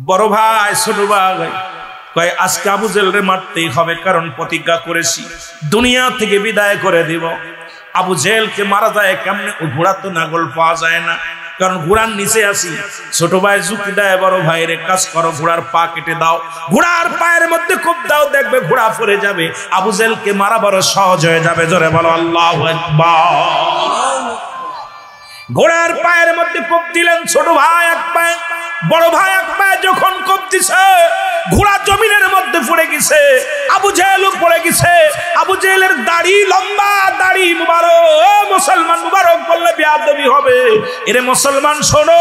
বড় ভাই ছোট ভাই কয় আজকে আবু জেহেলরে মারতেই হবে, কারণ প্রতিজ্ঞা করেছি দুনিয়া থেকে বিদায় করে দিব। আবু জেহেলকে মারা যায় কেমনে? ঘোড়া তো নাগল পাওয়া যায় না, কারণ ঘোড়ার নিচে আসি। ছোট ভাই যুক্তি দেয়, বড় ভাইয়ের কাজ করো, ঘোড়ার পা কেটে দাও, ঘোড়ার পায়ের মধ্যে কোপ দাও, দেখবে ঘোড়া পড়ে যাবে, আবু জেহেলকে মারা বড় সহজ হয়ে যাবে। জোরে বলো আল্লাহু আকবার। ঘোড়ার পায়ের মধ্যে কোপ দিলেন ছোট ভাই এক পায়ে, বড় ভাই এক পায়ে যখন কোপ দিছে ঘোড়া জমিনের মধ্যে পড়ে গেছে, আবু জেহেলও পড়ে গেছে। আবু জেহেলের দাড়ি লম্বা, দাড়ি মুবারক, মুসলমান মুবারক বললে বেয়াদবি হবে। এরে মুসলমান শোনো,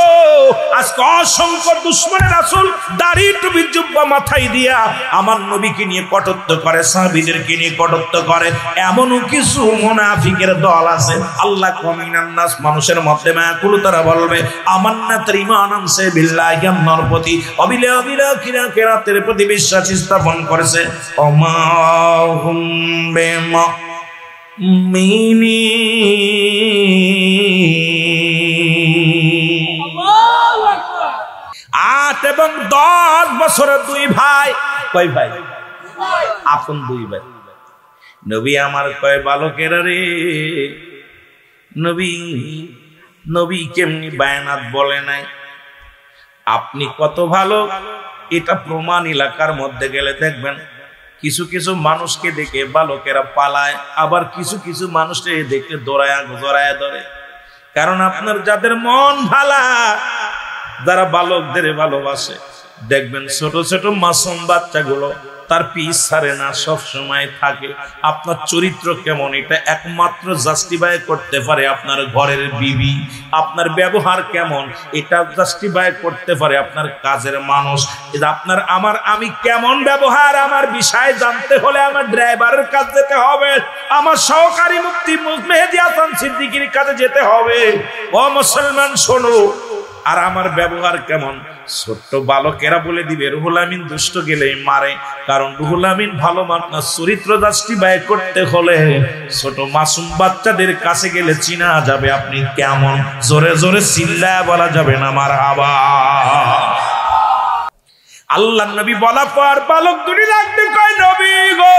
আজকে অসংখ্য দুশমনের রাসূল দাড়ি টুপি জুব্বা মাথায় দিয়া আমার নবীকে নিয়ে কটূক্ত করে, সাহাবীদেরকে নিয়ে কটূক্ত করে। এমনও কিছু মুনাফিকের দল আছে, আল্লাহ কমিনান নাস, মানুষের মধ্যে মায়াকুল, তারা বলবে আমান্নাত ঈমান আনছে বিল্লাহি আল্লাহর প্রতি, অবিলা অবিলা কিরা কিরাতের প্রতি বিশ্বাস স্থাপন করেছে। অমাহুম বিমুমিনিন। 8 এবং 10 বছরের দুই ভাই। কয় ভাই? আপন দুই ভাই। নবী আমার কয় বালকেরা রে, নবী কেমনি বায়ানাত বলে নাই, আপনি কত ভালো এটা প্রমাণ এলাকার মধ্যে গেলে দেখবেন। কিছু কিছু মানুষকে দেখে বালকেরা পালায়, আবার কিছু কিছু মানুষকে দেখে দৌড়ায় ধরে। কারণ আপনার যাদের মন ভালা, যারা বালকদের ভালোবাসে, দেখবেন ছোট ছোট মাসুম বাচ্চাগুলো তার পিছ ছাড়ে না, সব সময় থাকে। আপনার চরিত্র কেমন এটা একমাত্র জাস্টিফাই করতে পারে আপনার ঘরের বিবি। আপনার ব্যবহার কেমন এটা জাস্টিফাই করতে পারে আপনার কাজের মানুষ। আপনার আমি কেমন ব্যবহার, আমার বিষয় জানতে হলে আমার ড্রাইভারের কাছে যেতে হবে, আমার সহকারী মুফতি মেহেদী হাসান সিদ্দিকীর কাছে যেতে হবে। ও মুসলমান শোনো, আর আমার ব্যবহার কেমন, ছোট্ট বালকেরা বলে দিবে রুহুল আমিন দুষ্ট গেলেই মারে। কারণ রুহুল আমিন ভালো আপনার চরিত্র জাস্টিফাই করতে হলে ছোট মাসুম বাচ্চাদের কাছে গেলে চিনা যাবে আপনি কেমন। জোরে জোরে চিল্লায় বলা যাবে না মারহাবা। আল্লাহ নবী বলা পর বালক দুটি লাগতে কয়, নবী গো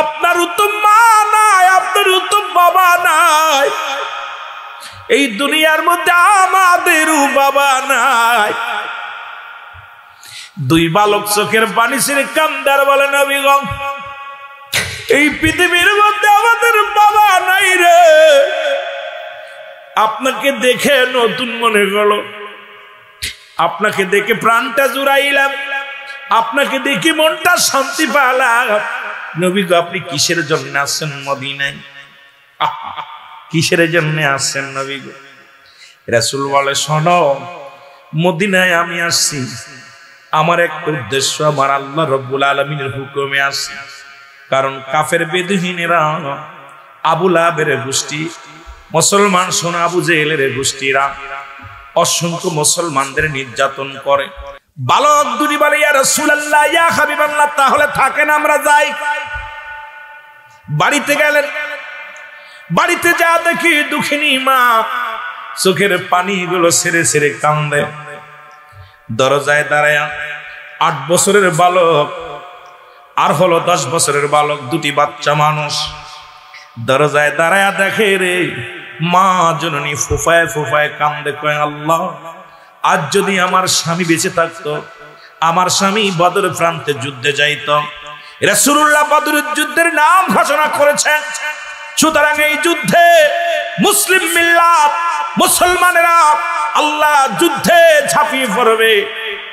আপনার উত্তম মা নাই, আপনার উত্তম বাবা নাই, এই দুনিয়ার মধ্যে আমাদেরও বাবা নাই। দুই বালক চোখের পানি ছেড়ে কান্দার বলে, নবী গো এই পৃথিবীর মধ্যে আমাদের বাবা নাই রে, আপনাকে দেখে নতুন মনে হলো, আপনাকে দেখে প্রাণটা জুড়াইলাম, আপনাকে দেখে মনটা শান্তি পেলাম। নবী গো আপনি কিসের জন্য আসছেন মদিনায়? কিসের জন্য আসছেন নবী গো? রাসূল বলে, শোনো, মদিনায় আমি আসছি আমার একটা উদ্দেশ্য, আমার আল্লাহ রাব্বুল আলামিনের হুকুমে আসছি। কারণ কাফের বেদুহিনেরা, আবু লাহাবের গোষ্ঠী, মুসলমান শোনা আবু জেহেলের গোষ্ঠীরা অসংখ্য মুসলমানদের নির্যাতন করে। বালক দুটি বলে, ইয়া রাসূলুল্লাহ, ইয়া হাবিবাল্লাহ, তাহলে থাকেন আমরা যাই। বাড়িতে গেলেন, বাড়িতে যা দেখি দুঃখিনী মা চোখের পানিগুলো ছেড়ে ছেড়ে কান্দে। দরজায় দাঁড়ায় 8 বছরের বালক আর হলো 10 বছরের বালক, দুটি বাচ্চা মানুষ দরজায় দাঁড়ায় দেখে রে মা জননী ফুফায় ফুফায় কান্দে। কয় আল্লাহ, আজ যদি আমার স্বামী বেঁচে থাকতো, আমার স্বামী বদর প্রান্তে যুদ্ধে যাইত। রাসূলুল্লাহ বদরের যুদ্ধের নাম ঘোষণা করেছেন। সুতরাং এই যুদ্ধে মুসলিম মিল্লাত, মুসলমানেরা আল্লাহ যুদ্ধে ঝাঁপিয়ে পড়বে,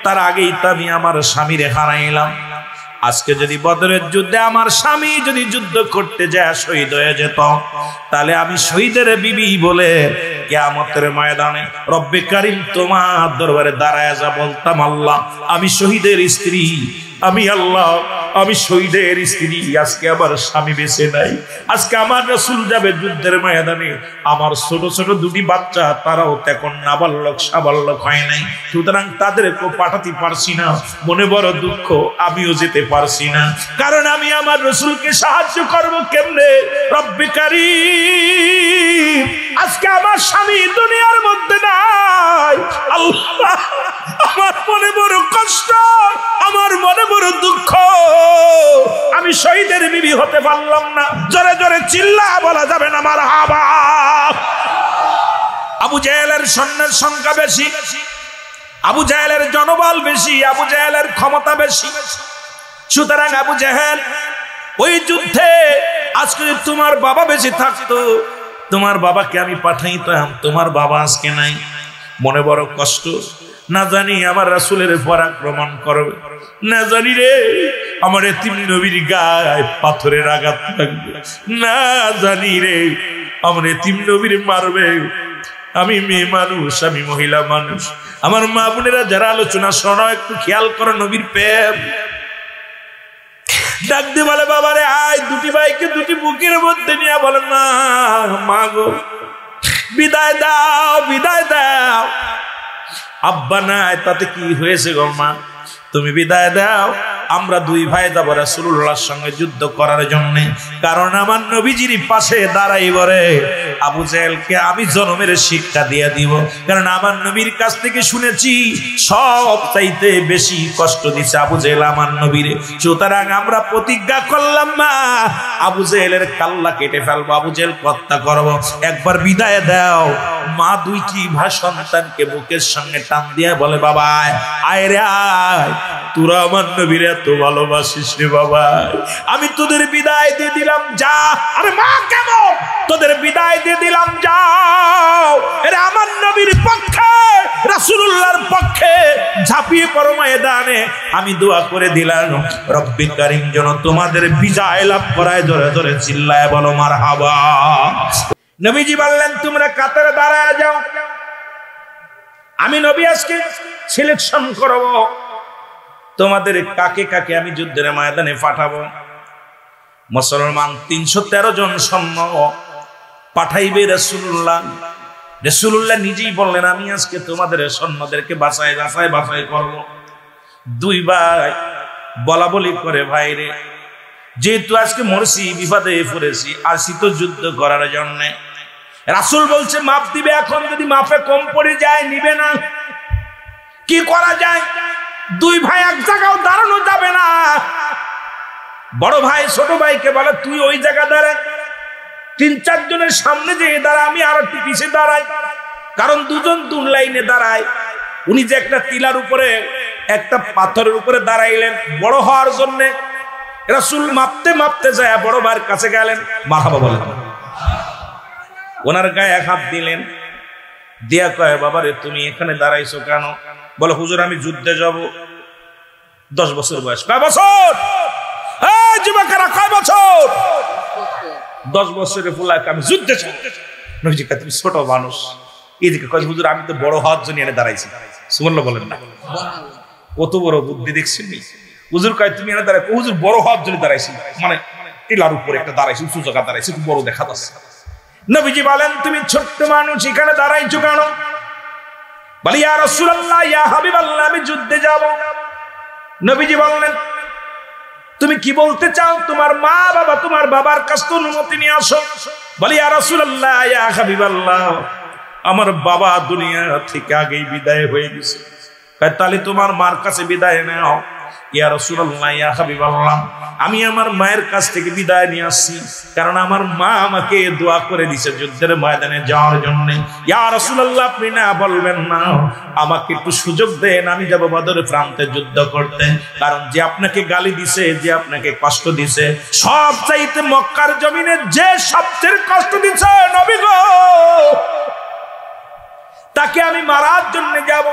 তার আগেই তো আমি আমার স্বামীরে হারাইলাম। আজকে যদি বদরের যুদ্ধে আমার স্বামী যদি যুদ্ধ করতে যায় শহীদ হয়ে যেত, তাহলে আমি শহীদের বিবি বলে কিয়ামতের ময়দানে রব্বে কারীম তোমার দরবারে দাঁড়ায় যা বলতাম, আল্লাহ আমি শহীদের স্ত্রী, আমি আল্লাহ আমি শহীদের স্ত্রী, আজকে আমার স্বামী বেঁচে নাই, আজকে আমার রাসূল যাবে যুদ্ধের ময়দানে, আমার ছোট ছোট দুটি বাচ্চা তারাও তখন নাবালক সাবালক হয় নাই, সুতরাং তাদেরকে পাঠাতে পারছি না, মনে বড় দুঃখ, আমিও যেতে পারছি না। কারণ আমি আমার রাসূলকে সাহায্য করব কেমনে? রব্বে কারীম আজকে আমার স্বামী দুনিয়ার নবী হতে পারলাম না। জোরে জোরে চিল্লা বলা যাবে না মারহাবা। আবু জাহেলের সৈন্যের সংখ্যা বেশি, আবু জাহেলের জনবল বেশি, আবু জাহেলের ক্ষমতা বেশি। সুতরাং আবু জাহেল ওই যুদ্ধে আজকে তোমার বাবা বেঁচে থাকতো, তোমার বাবাকে আমি পাঠাইতাম, তোমার বাবা আজকে নাই, মনে বড় কষ্ট। না জানি আমার রাসূলের উপর আক্রমণ করবে, না জানি রে আমার এতিম নবীর গায়ে পাথরের আঘাত লাগবে, না জানি রে আমার এতিম নবীর মারবে। আমি মেয়ে মানুষ, আমি মহিলা মানুষ, আমার মা বোনেরা যারা আলোচনা শোনো একটু খেয়াল করো। নবীর প্রেম ডাক দিয়ে বলে বাবা রে আয়, দুটি ভাইকে দুটি বুকের মধ্যে নিয়ে বলে না মা গো বিদায় দাও, বিদায় দাও। আব্বা নাই তাতে কি হয়েছে গো মা, তুমি বিদায় দাও, আমরা দুই ভাই যাব রাসূলুল্লাহর সঙ্গে যুদ্ধ করার জন্য। কারণ আমার নবীজির পাশে দাঁড়াইব রে আবু জাহেলকে আমি জনমের শিক্ষা দিয়ে দিব। কারণ আমার নবীর কাছ থেকে শুনেছি সব চাইতে বেশি কষ্ট দিছে আবু জাহেল আমার নবীরে। সুতরাং আমরা প্রতিজ্ঞা করলাম মা আবু জাহেলের কাল্লা কেটে ফেলবো, আবু জাহেল হত্যা করবো, একবার বিদায় দাও। মা দুইটি ভাই সন্তানকে বুকের সঙ্গে টান দিয়ে বলে বাবা আয় রে আয়, তোরা আমার নবীর এত ভালোবাসিস রে বাবা, আমি তোদের বিদায় দিয়ে দিলাম যা। আরে মা কেমন, তোদের বিদায় দিয়ে দিলাম যাও, এরা আমার নবীর পক্ষে রাসূলুল্লাহর পক্ষে ঝাঁপিয়ে পড়ো ময়দানে। আমি দোয়া করে দিলাম রব্বি কারীম যেন তোমাদের বিজয় লাভ করায়। জোরে জোরে চিল্লায় বলো মারহাবা। নবীজি বললেন তোমরা কাতারে দাঁড়ায় যাও, আমি নবী আজকে সিলেকশন করব তোমাদের কাকে কাকে আমি যুদ্ধের ময়দানে পাঠাবো। মুসলমান 313 জন সৈন্য পাঠাইবে রাসূলুল্লাহ। রাসূলুল্লাহ নিজেই বললেন আমি আজকে তোমাদের সৈন্যদেরকে বাছাই করব। দুই ভাই বলা বলি করে ভাই রে যেহেতু আজকে মরছি বিপদে পড়েছি, আসি তো যুদ্ধ করার জন্য। রাসূল বলছে মাপ দিবে, এখন যদি মাপে কম পড়ে যায় নিবে না, কি করা যায়? দুই ভাই এক জায়গাও দাঁড়ানো যাবে না। বড় ভাই ছোট ভাইকে বলে তুই ওই জায়গা দাঁড়া, 3-4 জনের সামনে যে দাঁড়া, আমি আর একটু পিছিয়ে দাঁড়াই। কারণ দুজন দুই লাইনে দাঁড়ায়। উনি যে একটা টিলার উপরে একটা পাথরের উপরে দাঁড়াইলেন বড় হওয়ার জন্য। রাসূল মাপতে মাপতে যায় বড় ভাইয়ের কাছে গেলেন, মারহাবা বলেন, ওনার গায়ে এক হাত দিলেন, দিয়া কয় বাবারে তুমি এখানে দাঁড়াইছো কেন? বলে হুজুর আমি যুদ্ধে যাব। 10 বছর বয়স। কয় বছর? এই যুবকেরা কয় বছর? 10 বছরের ফুলাকে আমি যুদ্ধে যাব। নবীজি কয় তুমি ছোট মানুষ। এদিকে কয় হুজুর আমি তো বড় হওয়ার জন্য এনে দাঁড়াইছি। সুবহানাল্লাহ বলেন না, কত বড় বুদ্ধি দেখছেন। হুজুর কয় তুমি এনে দাঁড়াই, হুজুর বড় হওয়ার জন্য দাঁড়াইছি, মানে টিলার উপরে একটা দাঁড়াইছি, উঁচু জায়গা দাঁড়াইছি, খুব বড় দেখা যাচ্ছে। নবীজি বলেন তুমি ছোট্ট মানুষ এখানে দাঁড়াইছো কেন? বলি ইয়া রাসূলুল্লাহ ইয়া হাবিবাল্লাহ আমি যুদ্ধে যাব। নবীজি বললেন তুমি কি বলতে চাও? তোমার মা বাবা তোমার বাবার কাছ থেকে অনুমতি নিয়ে আসো। বলি ইয়া রাসূলুল্লাহ ইয়া হাবিবাল্লাহ আমার বাবা দুনিয়া থেকে আগেই বিদায় হয়ে গেছে। তাহলে তোমার মার কাছে বিদায় নাও। ইয়া রাসূলুল্লাহ ইয়া হাবিবাল্লাহ আমি আমার মায়ের কাছ থেকে বিদায় নিয়ে আসছি, কারণ আমার মা আমাকে দোয়া করে দিয়েছে যুদ্ধের ময়দানে যাওয়ার জন্য। ইয়া রাসূলুল্লাহ আপনি না বলবেন না, আমাকে একটু সুযোগ দেন, আমি যাব বদরের প্রান্তে যুদ্ধ করতে। কারণ যে আপনাকে গালি দিছে, যে আপনাকে কষ্ট দিছে, সব চাইতে মক্কার জমিনে যে সবচেয়ে কষ্ট দিছে নবী গো, তাকে আমি মারার জন্য যাব।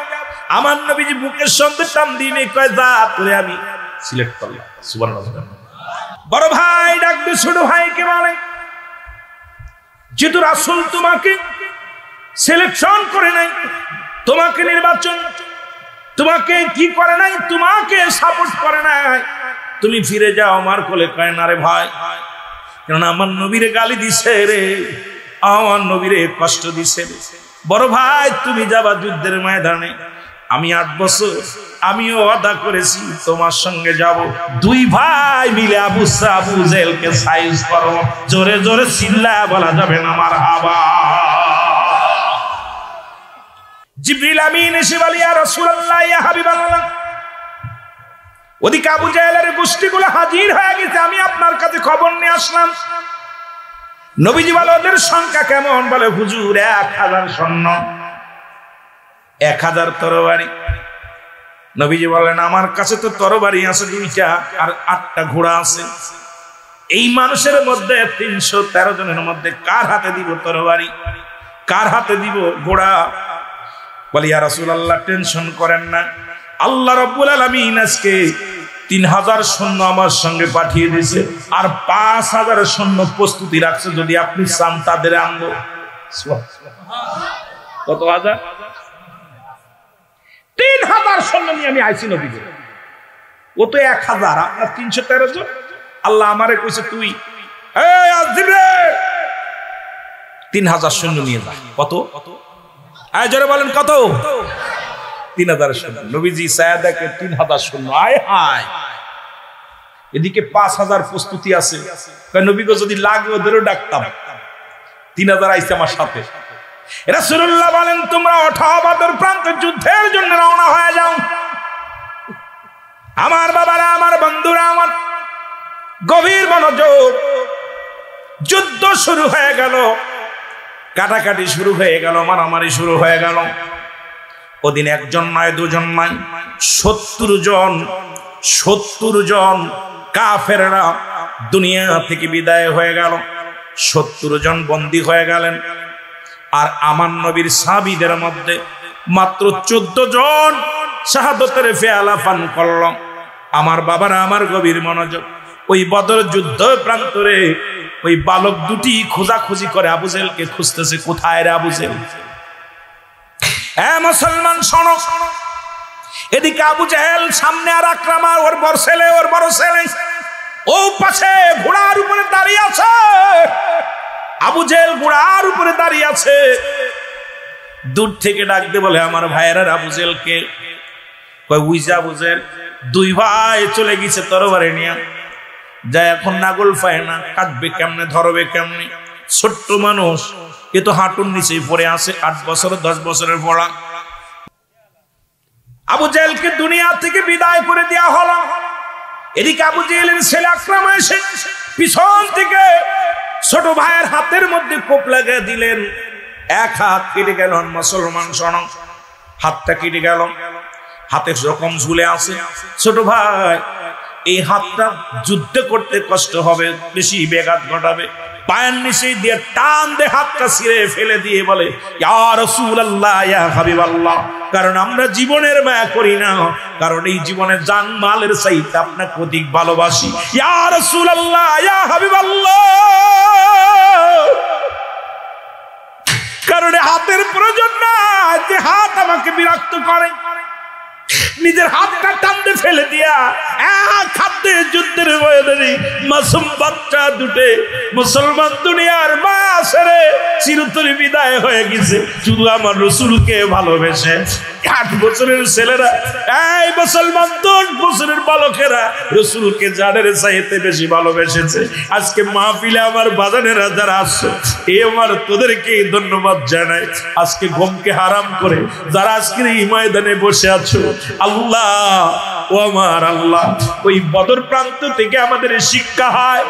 আমার নবীজি বুকের সঙ্গে টান দিয়ে কয় যা তোরে আমি সিলেক্ট করলাম। সুবহানাল্লাহ। বড় ভাই ডাকবে ছোট ভাইকে বলে যেহেতু রাসূল তোমাকে সিলেকশন করে নাই, তোমাকে নির্বাচন, তোমাকে কি করে নাই, তোমাকে সাপোর্ট করে নাই, তুমি ফিরে যাও। আমার কোলে কয় না রে ভাই, কারণ আমার নবীরে গালি দিছে রে, আমার নবীরে কষ্ট দিছে। বড় ভাই তুমি যাবা যুদ্ধের ময়দানে, আমি 8 বছর আমিও ওয়াদা করেছি তোমার সঙ্গে যাব। দুই ভাই মিলে আবু জাহেলকে সাইজ করো। জোরে জোরে চিল্লায়া বলা যাবে না মারহাবা। জিবরিল আমিন এসে বলে ইয়া রাসূলুল্লাহ ইয়া হাবিবাল্লাহ ওদিকে আবু জাহেলের গোষ্ঠীগুলো হাজির হয়ে গেছে, আমি আপনার কাছে খবর নিয়ে আসলাম। নবীজি বলে ওদের সংখ্যা কেমন? বলে হুজুর 1000 সৈন্য, 1000 তরবারি। নবীজি বলেন আমার কাছে তো তরবারি আছে 2টা আর 8টা ঘোড়া আছে। এই মানুষের মধ্যে 313 জনের মধ্যে কার হাতে দিব তরবারি, কার হাতে দিব ঘোড়া? বলি ইয়া রাসূলুল্লাহ টেনশন করেন না, আল্লাহ রাব্বুল আলামিন আজকে 3000 সৈন্য আমার সঙ্গে পাঠিয়ে দিয়েছে, আর 5000 সৈন্য প্রস্তুতি রাখছে, যদি আপনি চান তাদের আনবো। কত হাজার? 3000 সৈন্য নিয়ে আমি আইছি নবীকে। ও তো 1000, আপনার 313 জন। আল্লাহ আমারে কইছে তুই এই আজিব রে 3000 সৈন্য নিয়ে যা। কত? আয় জোরে বলেন কত? 3000 সৈন্য। নবীজি সায়াদাকে 3000 সৈন্য, আয় হায়। এদিকে 5000 প্রস্তুতি আছে। নবীকে যদি লাগে ওদেরও ডাকতাম। 3000 আইছে আমার সাথে। রাসূলুল্লাহ বলেন তোমরা ওঠো, বদর প্রান্তে যুদ্ধের জন্য রওনা হয়ে যাও। আমার বাবারা, আমার বন্ধুরা, আমার গভীর মনোযোগ। যুদ্ধ শুরু হয়ে গেল, কাটাকাটি শুরু হয়ে গেল, মারামারি শুরু হয়ে গেল। ওদিন একজন নয়, দুজন নয়, 70 জন কাফেররা দুনিয়া থেকে বিদায় হয়ে গেল। 70 জন বন্দী হয়ে গেলেন। আর আমার নবীর সাহাবীদের মধ্যে মাত্র 14 জন শাহাদাতের ফেয়ালা পান করল। আমার বাবারা, আমার গভীর মনোযোগ। ওই বদর যুদ্ধ প্রান্তরে ওই বালক দুটি খোঁজাখুঁজি করে আবু জেহেলকে খুঁজতেছে, কোথায় রে আবু জেহেল? মুসলমান শোনো, এদিকে আবু জেহেল সামনে, আর আকরামা ওর বড় ছেলে ও পাশে ঘোড়ার উপরে দাঁড়িয়ে আছে। আবু জেহেল ঘোড়ার উপরে দাঁড়িয়ে আছে। দূর থেকে ডাকতে বলে আমার ভাইয়েরা আবু জেহেলকে। কয় উইজা আবু জেহেল, 2 ভাই চলে গেছে তরবারি নিয়ে, যায় এখন নাগল পায় না, কাটবে কেমনে, ধরবে কেমনে? ছোট্ট মানুষ, এ তো হাঁটুর নিচেই পড়ে আছে, 8 বছর 10 বছরের পড়া। আবু জেহেলকে দুনিয়া থেকে বিদায় করে দেওয়া হলো। এদিকে আবু জেহেলের ছেলে আকরামা এসে পিছন থেকে ছোট ভাইয়ের হাতের মধ্যে কোপ লাগিয়ে দিলেন। এক হাত কেটে গেল। মুসলমান শোনো, হাতটা কেটে গেল, হাতে রকম ঝুলে আছে। ছোট ভাই, এই হাতটা যুদ্ধ করতে কষ্ট হবে, বেশি ব্যাঘাত ঘটাবে। পায়ের নিচে দিয়ে টান দিয়ে হাতটা ছিঁড়ে ফেলে দিয়ে বলে ইয়া রাসূলুল্লাহ, ইয়া হাবিবাল্লাহ, কারণ আমরা জীবনের মায়া করি না, কারণ এই জীবনে জান মালের চাইতে আপনাকে অধিক ভালোবাসি। ইয়া রাসূলুল্লাহ, ইয়া হাবিবাল্লাহ, কারণ হাতের প্রয়োজন না, যে হাত আমাকে বিরক্ত করে। নিজের হাতটা টানতে ফেলে দিয়া এক হাতে যুদ্ধের ময়দানে মাসুম বাচ্চা দুটে মুসলমান দুনিয়ার মা ছেড়ে চিরতরে বিদায় হয়ে গেছে, শুধু আমার রাসূলকে ভালোবেসে। 8 বছরের ছেলেরা, এই মুসলমান 10 বছরের বালকেরা রাসূলকে জানের চাইতে বেশি ভালোবেসেছে। আজকে মাহফিলে আমার বাজানেরা যারা আসছে, এই আমার তোদেরকে ধন্যবাদ জানাই। আজকে ঘুমকে হারাম করে যারা আজকে এই ময়দানে বসে আছো, আল্লাহ ও আমার আল্লাহ, ওই বদর প্রান্ত থেকে আমাদের শিক্ষা হয়,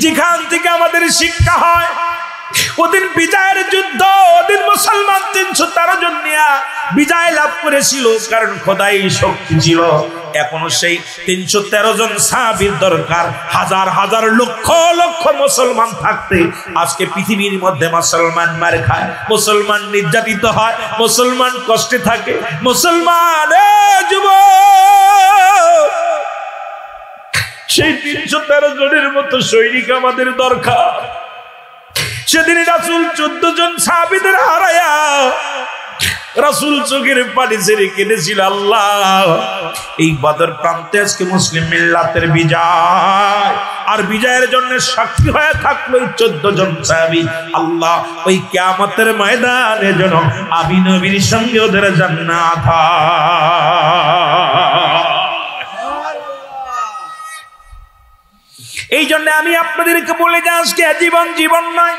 যেখান থেকে আমাদের শিক্ষা হয়। ওদিন বিজয়ের যুদ্ধ, ওদিন মুসলমান 313 জন নিয়ে বিজয় লাভ করেছিল, কারণ খোদাই শক্তি ছিল। এখনো সেই 313 জন সাহাবীর দরকার। হাজার হাজার লক্ষ লক্ষ মুসলমান থাকতে আজকে পৃথিবীর মধ্যে মুসলমান মার খায়, মুসলমান নির্যাতিত হয়, মুসলমান কষ্টে থাকে। মুসলমান যুবক, সেই 313 জনের মতো সৈনিক আমাদের দরকার। সেদিন রাসূল 14 জন সাহাবীদের হারায়া রাসূল চোখের পানি ছেড়ে কেঁদেছিল, আল্লাহ এই বদর প্রান্তে আজকে মুসলিম মিল্লাতের বিজয়, আর বিজয়ের জন্য সাক্ষী হয়ে থাকলো 14 জন সাহাবী। আল্লাহ ওই কিয়ামতের ময়দানে যেন আমি নবীর সঙ্গে ওদের জান্নাত হয়। এই জন্য আমি আপনাদেরকে বলে যাই, আজকে জীবন জীবন নয়,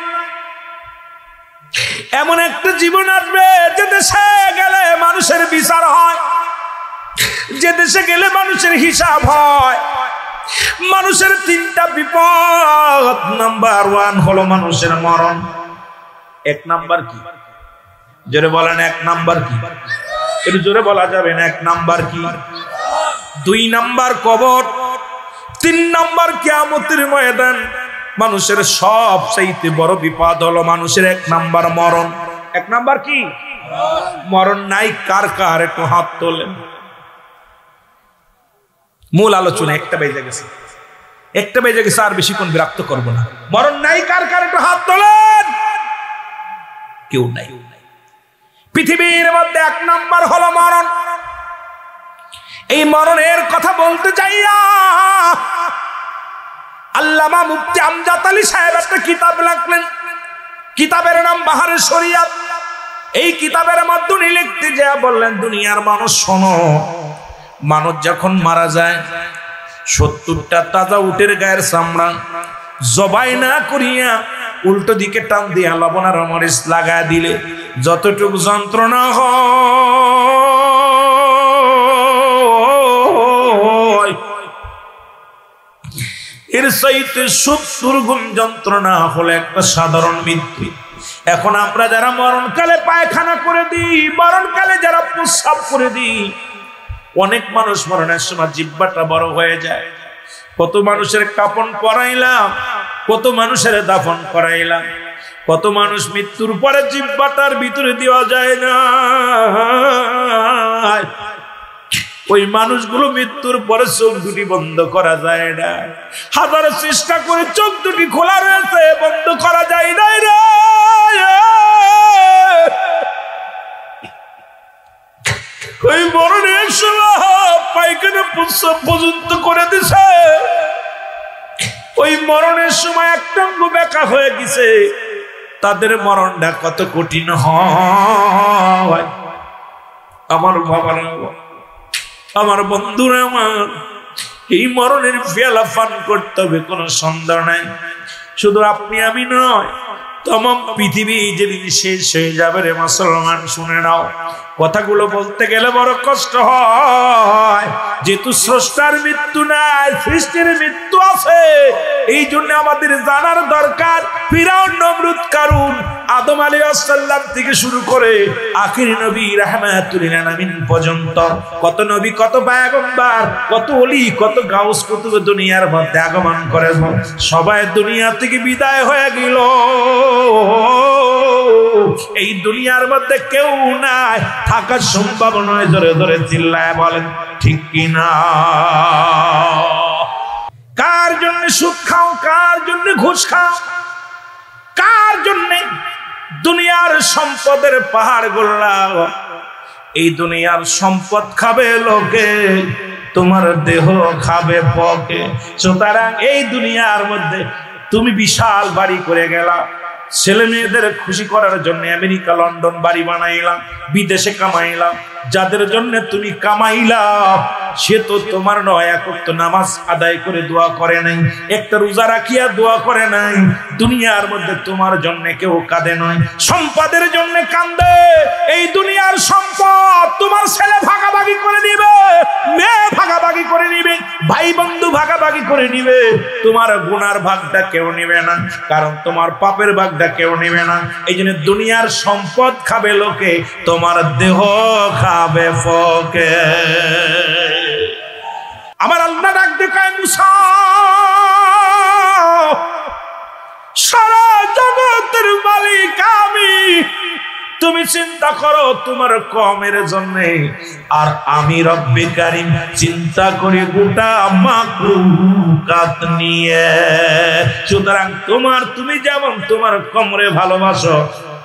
এমন একটা জীবন আসবে যে দেশে গেলে মানুষের বিচার হয়, যে দেশে গেলে মানুষের হিসাব হয়, মানুষের তিনটা বিপদ। নাম্বার 1 হলো মানুষের মরণ। 1 নাম্বার কি? জোরে বলেন 1 নাম্বার কি? একটু জোরে বলা যাবে না? 1 নাম্বার কি? 2 নাম্বার কবর, 3 নাম্বার কিয়ামতের ময়দান। মানুষের সবচাইতে বড় বিপদ হলো মানুষের 1 নাম্বার মরণ। 1 নাম্বার কি? মরণ নাই কার কার? একটু হাত তোলেন। মূল আলোচনা একটা বেজে গেছে, আর বেশিক্ষণ বিরক্ত করবো না। মরণ নাই কার কার? একটু হাত তোলেন। কেউ নাই। পৃথিবীর মধ্যে 1 নাম্বার হলো মরণ। এই মরণের কথা বলতে চাইয়া আল্লামা মুফতি আমজাদ আলী সাহেব একটা কিতাব লিখলেন। কিতাবের নাম বাহারে শরিয়াত। এই কিতাবের মধ্যে উনি লিখতে যা বললেন, দুনিয়ার মানুষ শোনো, মানুষ যখন মারা যায় 70টা তাজা উটের গায়ের চামড়া জবাই না করিয়া উল্টো দিকে টান দিয়া লবণ আর মরিচ লাগা দিলে যতটুকু যন্ত্রণা হয়, এর চাইতে 70 গুণ যন্ত্রণা হলো একটা সাধারণ মৃত্যু। এখন আমরা যারা মরণকালে পায়খানা করে দিই, মরণকালে যারা প্রস্রাব করে দিই, অনেক মানুষ মরণের সময় জিহ্বাটা বড় হয়ে যায়। কত মানুষের কাফন পরাইলাম, কত মানুষের দাফন করাইলাম, কত মানুষ মৃত্যুর পরে জিহ্বাটার ভিতরে দেওয়া যায় না। ওই মানুষগুলো মৃত্যুর পরে চোখ দুটি বন্ধ করা যায় না। হাজার চেষ্টা করে চোখ দুটি খোলা রয়েছে, বন্ধ করা যায় না রে। ওই মরণের সময় পায়খানা প্রস্রাব পর্যন্ত করে দিছে। ওই মরণের সময় একটা অঙ্গ বেঁকা হয়ে গেছে। তাদের মরণটা কত কঠিন হয়। আমার বাবারা, আমার বন্ধুরা, আমার এই মরণের পেয়ালা পান করতে হবে, কোনো সন্দেহ নাই। শুধু আপনি আমি নয়, तमाम पृथिवी যেদিন শেষ হয়ে যাবে রে মুসলমান শুনে নাও কথাগুলো বলতে গেলে বড় কষ্ট হয় যেহেতু স্রষ্টার মৃত্যু নাই সৃষ্টির মৃত্যু আছে এইজন্য আমাদের জানার দরকার ফিরাউন নমরুদ কারুন আদম আলাইহিস সালাম থেকে শুরু করে আখির নবী রাহমাতুল লিল আলামিন পর্যন্ত কত নবী কত পয়গম্বর কত ওলি কত গাউস কত দুনিয়ার মধ্যে আগমন করে সবাই দুনিয়া থেকে বিদায় হয়ে গেল এই দুনিয়ার মধ্যে কেউ নাই থাকা সম্ভব নয় জোরে জোরে চিল্লায় বলেন ঠিক কি না কার জন্য সুদ খাও কার জন্য ঘুষ খাও কার জন্য দুনিয়ার সম্পদের পাহাড় গড়লাও এই দুনিয়ার সম্পদ খাবে লোকে তোমার দেহ খাবে পকে সুতরাং এই দুনিয়ার মধ্যে তুমি বিশাল বাড়ি করে গেলা ছেলে মেয়েদের খুশি করার জন্য আমেরিকা লন্ডন বাড়ি বানাইলাম বিদেশে কামাইলাম যাদের জন্য তুমি কামাইলা সে তো তোমার নয় এক ওয়াক্ত নামাজ আদায় করে দোয়া করে নাই একটা রোজা রাখিয়া দোয়া করে নাই দুনিয়ার মধ্যে তোমার জন্য কেউ কাঁদে নয় সম্পদের জন্য কান্দে এই দুনিয়ার সম্পদ তোমার ছেলে ভাগাভাগি করে দিবে মেয়ে ভাগাভাগি করে নিবে ভাই বন্ধু ভাগাভাগি করে নিবে তোমার গুনার ভাগটা কেউ নেবে না কারণ তোমার পাপের ভাগটা কেউ নেবে না এইজন্য দুনিয়ার সম্পদ খাবে লোকে তোমার দেহ খাবে ফকে আমার আল্লাহ ডাক দেখায় মুসা সারা জগতের মালিক আমি তুমি চিন্তা করো তোমার কওমের জন্য আর আমি রব্বে কারীম চিন্তা করি গোটা মাখলুকাত নিয়ে সুতরাং তুমি যেমন তোমার কওমরে ভালোবাসো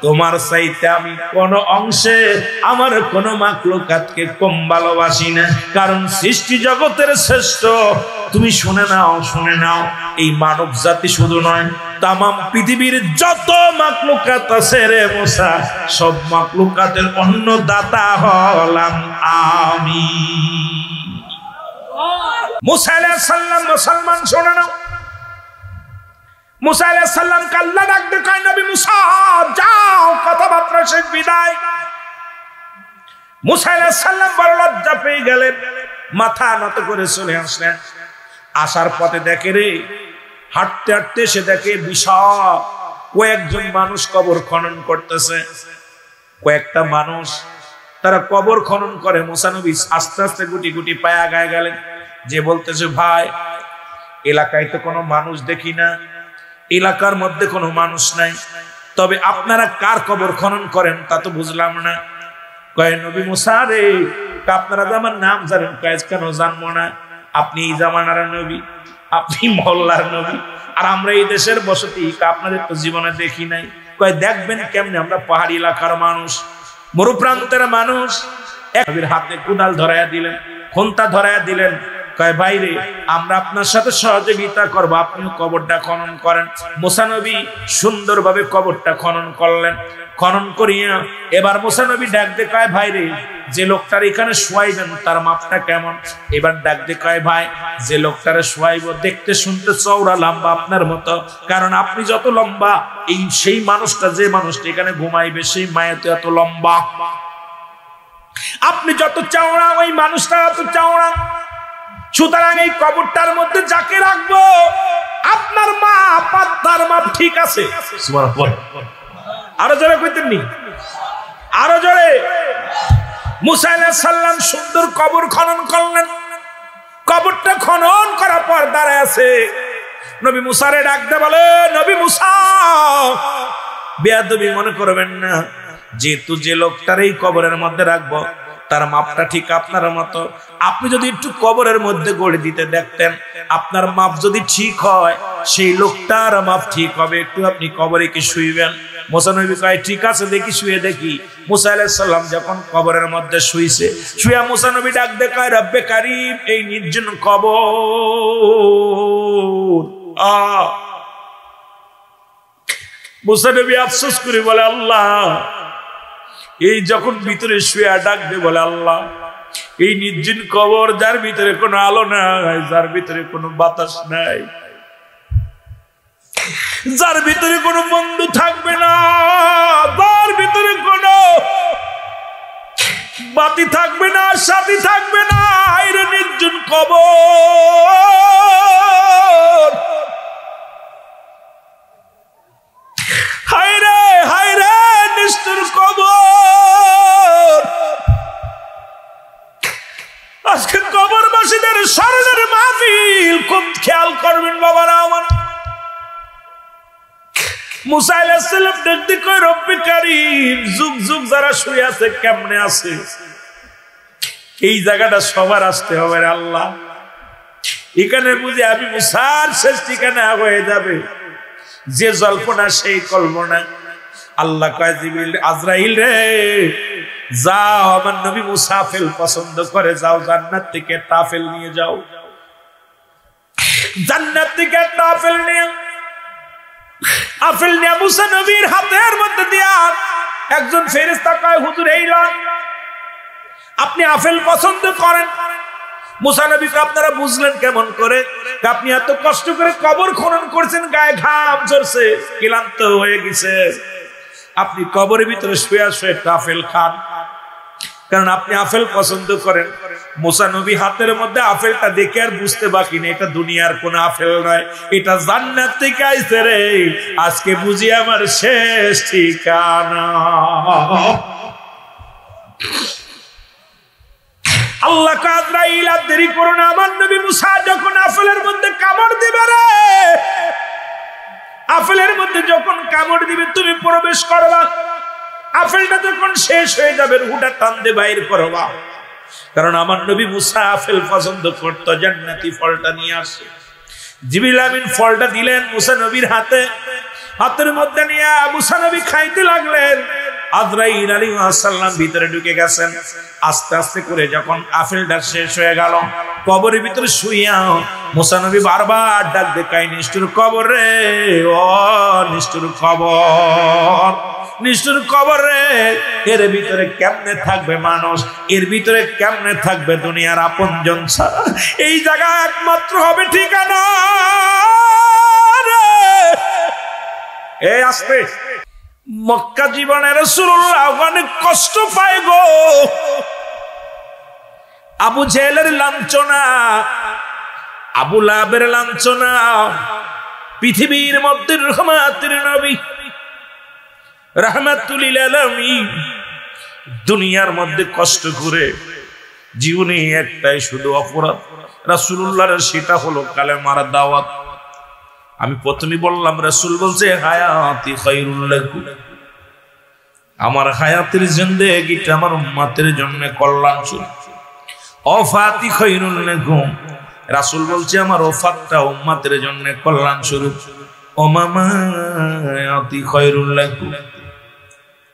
তোমার চাইতে আমি কোন অংশে আমার কোন মাখলুকাতকে কম ভালোবাসি না কারণ সৃষ্টি জগতের শ্রেষ্ঠ তুমি শুনে নাও এই মানব জাতি শুধু নয় তাম পৃথিবীর যত মাখলুকাত আছে রে মুসা সব মাখলুকাতের অন্নদাতা হলাম আমি মুসা আলাইহিস সালাম মুসলমান শুনে নাও মুসা আলাইহিস সালাম কে আল্লাহ ডাক দেয় নবী মুসা যাও কথাবার্তা শেষ বিদায় মুসা আলাইহিস সালাম বড় লজ্জা পেয়ে গেলেন মাথা নত করে চলে আসলেন। আসার পথে দেখে রে, হাঁটতে হাঁটতে সে দেখে বিশাল কয়েকজন মানুষ কবর খনন করতেছে। কয়েকটা মানুষ তারা কবর খনন করে। মুসা নবী আস্তে আস্তে গুটি গুটি পায়ে আগায় গেলেন, যে বলতেছে ভাই এলাকায় তো কোনো মানুষ দেখি না, এলাকার মধ্যে কোনো মানুষ নাই, তবে আপনারা কার কবর খনন করেন তা তো বুঝলাম না। কয় নবী মুসা রে, আপনারা তো আমার নাম জানেন। কয় কেন জানবো না, আপনি এই জামানার নবী, আপনি মহল্লার নবী, আর আমরা এই দেশের বসতি, আপনাদের তো জীবনে দেখি নাই। কয় দেখবেন কেমনে, আমরা পাহাড়ি এলাকার মানুষ, মরুপ্রান্তের মানুষ। একবির হাতে কুদাল ধরাইয়া দিলেন, খন্তা ধরাইয়া দিলেন। কয় ভাইরে, আমরা আপনার সাথে সহযোগিতা করবো, আপনিও কবরটা খনন করেন। মুসা নবী সুন্দরভাবে কবরটা খনন করলেন। খনন করিয়া এবার মুসা নবী ডাক দে কয় ভাইরে, যে লোকটার এখানে শোয়াইবেন তার মাপটা কেমন? এবার ডাক দে কয় ভাই, যে লোকটারে শোয়াইব দেখতে শুনতে চওড়া লম্বা আপনার মতো, কারণ আপনি যত লম্বা এই সেই মানুষটা, যে মানুষটা এখানে ঘুমাইবে সেই মায়াতে এত লম্বা। আপনি যত চওড়া ওই মানুষটা এত চওড়া। সুতরাং এই কবরটার মধ্যে যাকে রাখবো আপনার মাপ আর তার মাপ ঠিক আছে। আরো জোরে কইতেন নি, আরো জোরে। মুসা আলাইহিস সালাম সুন্দর কবর খনন করলেন। কবরটা খনন করার পর দাঁড়ায় আছে। নবী মুসারে ডাক দে বলে, নবী মুসা বেয়াদবি মনে করবেন না, যেহেতু যে লোকটার এই কবরের মধ্যে রাখবো তার মাপটা ঠিক আপনার মতো, আপনি যদি একটু কবরের মধ্যে গড়ে দিতে দেখতেন, আপনার মাপ যদি ঠিক হয় সেই লোকটার মাপ ঠিক হবে, একটু আপনি কবরে কি শুইবেন? মুসা নবী কয় ঠিক আছে, দেখি শুয়ে দেখি। মুসা আলাইহিস সালাম যখন কবরের মধ্যে শুইছে, শুয়া মুসা নবী ডাক দে কয় রব্বে কারীম, এই নির্জন কবর। মুসা নবী আফসোস করে বলে আল্লাহ, এই যখন ভিতরে শুয়ে ডাক দে বলে আল্লাহ, এই নির্জন কবর যার ভিতরে কোনো আলো নাই, যার ভিতরে কোনো বাতাস নাই, যার ভিতরে কোনো বন্ধু থাকবে না, যার ভিতরে কোনো বাতি থাকবে না, সাথী থাকবে না, এর নির্জন কবর। হায় রে নিষ্ঠুর কবর। আজকে কবরবাসীদের স্মরণের মাহফিল খুব খেয়াল করবেন বাবারা আমার। মুসা আলাইহিস সালাম দেখতে কয় রব্বে কারীম, যুগ যুগ যারা শুয়ে আছে কেমনে আছে? এই জায়গাটা সবার আসতে হবে রে আল্লাহ। এখানে বুঝি আমি মুসার শেষ ঠিকানা হয়ে যাবে, যে জল্পনা সেই কল্পনা। আল্লাহ কয় জিবরিল, আজরাইল রে যাও, আমার নবী মুসা আপেল পছন্দ করে, যাও জান্নাত থেকে একটা আপেল নিয়ে যাও। জান্নাত থেকে একটা আপেল নিয়ে মুসা নবীর হাতের মধ্যে দিয়া একজন ফেরেশতা কয় হুজুর এই লন, আপনি আপেল পছন্দ করেন। মুসা নবীকে আপনারা বুঝলেন কেমন করে? আপনি এত কষ্ট করে কবর খনন করছেন, গায়ে ঘাম ঝরছে, ক্লান্ত হয়ে গেছে, আপনি কবরের ভিতরে শুয়ে শুয়ে আপেল খান, কারণ আপনি আপেল পছন্দ করেন। মুসা নবী হাতের মধ্যে আপেলটা দেখে আর বুঝতে বাকি নেই এটা দুনিয়ার কোন আপেল নয়, এটা জান্নাত থেকে আইছে রে, আজকে বুঝি আমার শেষ ঠিকানা। আল্লাহ আজরাইল আর দেরি করো না, আমার নবী মুসা যখন আপেলের মধ্যে কামড় দিবে রে, আপেলের মধ্যে যখন কামড় দিবে তুমি প্রবেশ করবা, আপেলটা যখন শেষ হয়ে যাবে রুহটা টান দিয়ে বাইর করবা, কারণ আমার নবী মুসা আপেল পছন্দ করত, জান্নাতি ফলটা নিয়ে আসে। জিবরিল আমিন ফলটা দিলেন মুসা নবীর হাতে, হাতের মধ্যে নিয়ে মুসা নবী খাইতে লাগলেন। আজরাইল আলাইহিস সালাম ভিতরে ঢুকে গেছেন। আস্তে আস্তে করে যখন আপেলটা শেষ হয়ে গেল, কবরের ভিতরে শুইয়া মুসা নবী বারবার ডাক দেয়, নিষ্ঠুর কবর রে, ও নিষ্ঠুর কবর, নিষ্ঠুর কবর রে, এর ভিতরে কেমনে থাকবে মানুষ, এর ভিতরে কেমনে থাকবে দুনিয়ার আপনজন ছাড়া, এই জায়গা একমাত্র হবে ঠিকানা রে। এই আসতে মক্কা জীবনে রাসূলুল্লাহ অনেক কষ্ট পায় গো। আবু জেহেলের লাঞ্ছনা, আবু লাহাবের লাঞ্ছনা, পৃথিবীর মধ্যে রহমাতের নবী রাহমাতুল লিল আলামিন দুনিয়ার মধ্যে কষ্ট করে জীবনে একটাই শুধু অপরাধ রাসূলুল্লাহর, সেটা হলো কালেমার দাওয়াত। আমি প্রথমে বললাম রাসূল বলছে হায়াতি খায়রুল লাকুম, আমার হায়াতের জিন্দেগিটা আমার উম্মতের জন্য কল্যাণশীল। ওফাতি খায়রুল লাকুম, রাসূল বলছে আমার ওফাতটা উম্মতের জন্য কল্যাণশীল। ও মামাতি খায়রুল লাকুম।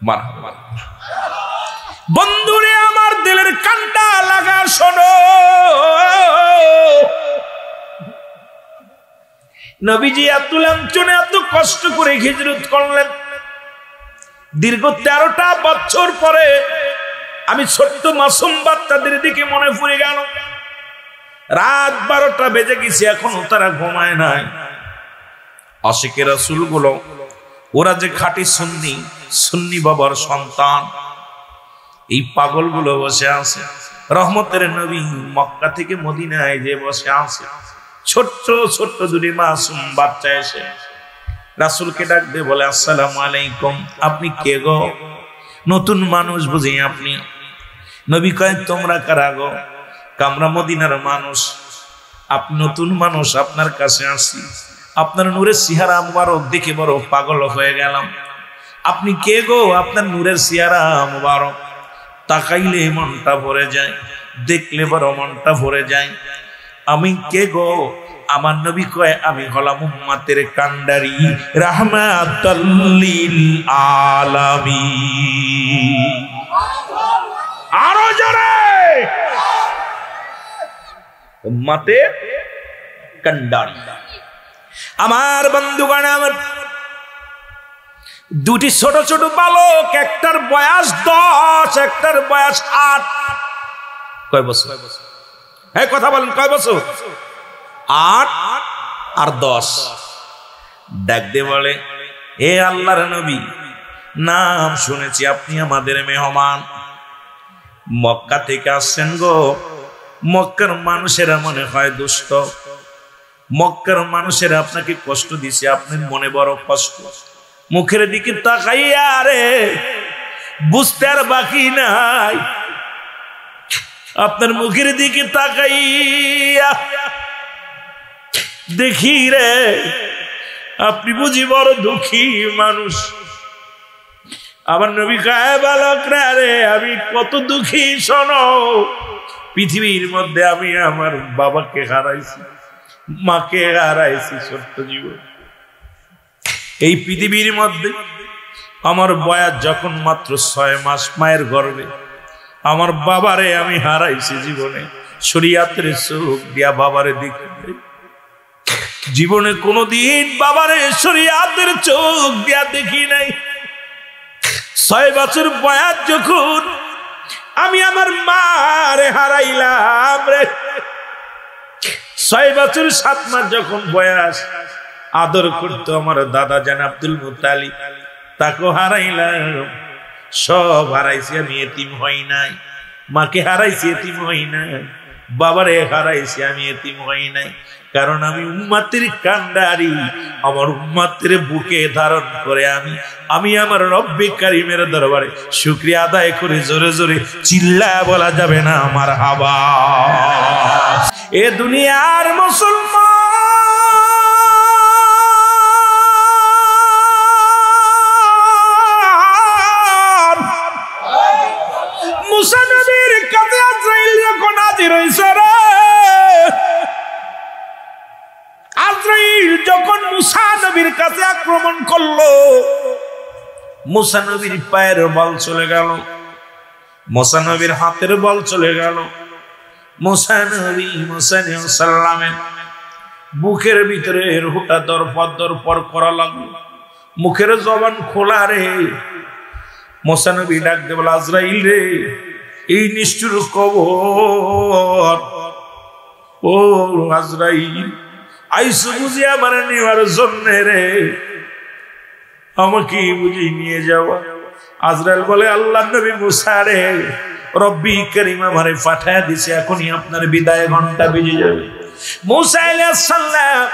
মারহাবা। বন্ধুরে আমার দিলের কানটা লাগা শোনো, নবীজি এত লাঞ্ছনা এত কষ্ট করে হিজরত করলেন। দীর্ঘ 13টা বছর পরে আমি ছোট্ট মাসুম বাচ্চাদের দিকে মনে পড়ে গেল। রাত 12টা বেজে গেছে, এখনো তারা ঘুমায় নাই। আশিকে রাসূল গুলো, ওরা যে খাঁটি সুন্নি বাবার সন্তান, এই পাগলগুলো বসে আছে। রহমতের নবী মক্কা থেকে মদিনায় যে বসে আছে, ছোট্ট ছোট্ট দুটি মাসুম বাচ্চা এসে রাসূলকে ডাক দিয়ে বলে আসসালামু আলাইকুম, আপনি কে গো? নতুন মানুষ বুঝি আপনি? নবী কয় তোমরা কারা গো? আমরা মদিনার মানুষ। আপনি নতুন মানুষ, আপনার কাছে আসছি, আপনার নূরের চেহারা মুবারক দেখে বড় পাগল হয়ে গেলাম। আপনি কে গো? আপনার নূরের চেহারা মুবারক তাকাইলে মনটা ভরে যায়, দেখলে বড় মনটা ভরে যায়। আমি কে গো? আমার নবী কয় আমি হলাম উম্মতের কান্ডারি রাহমাতাল লিল আলামিন। আরো জোরে, উম্মতের কান্ডারি। আমার বন্ধুগণ, আমার দুটি ছোট ছোট বালক, একটার বয়স 10, একটার বয়স 8। কয় বছর? হ্যাঁ কথা বলেন, কয় বছর? 8 আর 10। ডাক দিয়ে বলে এ আল্লাহর নবী, নাম শুনেছি আপনি আমাদের মেহমান, মক্কা থেকে আসছেন গো। মক্কার মানুষেরা মনে হয় দুষ্ট, মক্কার মানুষেরা আপনাকে কষ্ট দিছে, আপনার মনে বড় কষ্ট। মুখের দিকে তাকাইয়া রে বুঝতে আর বাকি নাই, আপনার মুখের দিকে তাকাইয়া দেখি রে আপনি বুঝি বড় দুঃখী মানুষ। আমার নবী কয় বালকরা রে, আমি কত দুঃখী শোনো। পৃথিবীর মধ্যে আমি আমার বাবাকে হারাইছি, মাকে হারাইছি ছোট্ট জীবন। এই পৃথিবীর মধ্যে আমার বয়স যখন মাত্র 6 মাস মায়ের গর্ভে, আমার বাবারে আমি হারাইছি জীবনে। শরীয়তের চোখ দিয়া বাবারে দেখি, জীবনে কোনোদিন বাবারে শরীয়তের চোখ দিয়া দেখি নাই। 6 বছর বয়স যখন আমি আমার মারে হারাইলাম রে, 6 বছর 7 মাস যখন বয়স, আদর করতো আমার দাদা জান আব্দুল মুত্তালিব, তাকে হারাইলাম। সব হারাইছি, আমি এতিম হই নাই। মাকে হারাইছি, এতিম হই নাই। বাবারে হারাইছি, আমি এতিম হই নাই। কারণ আমি উম্মতের কান্ডারি, আমার উম্মতের বুকে ধারণ করে আমি আমার রব্বে কারিমের দরবারে শুকরিয়া আদায় করে জোরে জোরে চিল্লায়া বলা যাবে না আমার হাবা। এ দুনিয়ার মুসলমান, মুসা নবীর কাছে আজরাইল যখন হাজির হইছে রে, আজরাইল যখন মুসা নবীর কাছে আক্রমণ করলো, মুসা নবীর পায়ের বল চলে গেল, মুসা নবীর হাতের বল চলে গেল। মুসা নবী সাল্লামের বুকের ভিতরে রুহটা দরপর করা লাগলো, মুখের জবান খোলা রে। মুসা নবী ডাক দিয়ে বলে আজরাইল রে, এই নিষ্ঠুর কবর, ও আজরাইল আইসো বুঝি আমার নেওয়ার জন্য রে, আমাকে বুঝি নিয়ে যাওয়া। আজরাইল বলে আল্লাহ নবী মুসা রে, রব্বি করিম আমারে পাঠায় দিছে, এখনই আপনার বিদায় ঘন্টা বেজে যাবে। মূসা আলাইহিস সালাম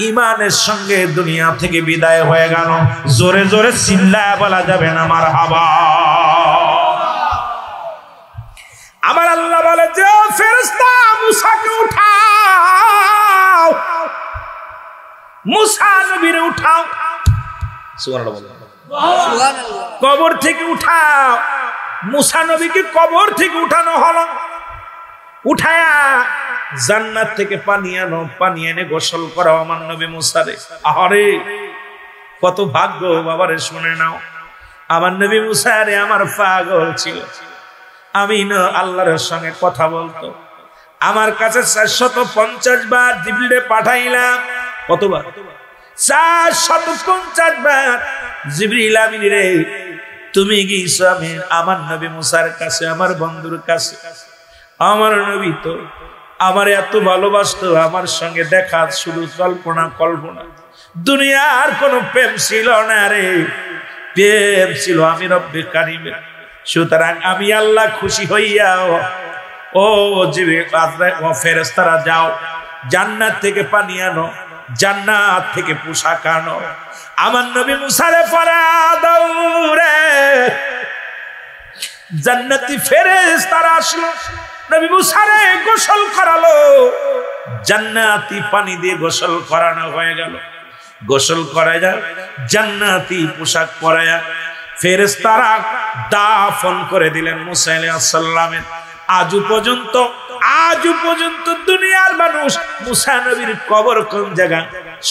ইমানের সঙ্গে দুনিয়া থেকে বিদায় হয়ে গেল। জোরে জোরে চিল্লায় বলা যাবে না মারহাবা। আমার আল্লাহ বলে যে ফেরেশতা মূসাকে উঠাও, মূসা নবীরে উঠাও, সুবহানাল্লাহ বলো, কবর থেকে উঠাও। মূসা নবীকে কবর থেকে উঠানো হলো, উঠায়া জান্নাত থেকে পানি আনো, পানি এনে গোসল করাও আমার নবী মূসারে। আরে কত ভাগ্য বাবারে, শুনে নাও। আমার নবী মূসারে আমার পাগল ছিল। আমি না আল্লাহর সঙ্গে কথা বলতো, আমার কাছে 450 বার জিবরিলে পাঠাইলাম। কতবার? 450 বার। জিবরিল আমিন রে, তুমি গিয়েছো আমি আমার নবী মূসার কাছে, আমার বন্ধুর কাছে। আমার নবী তো আমার এত ভালোবাসতো, আমার সঙ্গে দেখা শুধু কল্পনা কল্পনা, দুনিয়ার কোন প্রেম ছিল না রে, প্রেম ছিল আমি রব্বে কারিমের। সুতরাং আমি আল্লাহ খুশি হইয়া ও ফেরেশতারা যাও, জান্নাত থেকে পানি আনো, জান্নাত থেকে পোশাক আনো। আমার নবী মুসারে পরা দাও রে। জান্নাতি ফেরেশতারা আসলো, নবী মুসারে গোসল করালো, জান্নাতি পানি দিয়ে গোসল করানো হয়ে গেল। গোসল করায় যা জান্নাতি পোশাক পরায়া ফেরেশতারা দাফন করে দিলেন মুসা আলাইহিস সালামের। আজও পর্যন্ত দুনিয়ার মানুষ মুসা নবীর কবর কোন জায়গা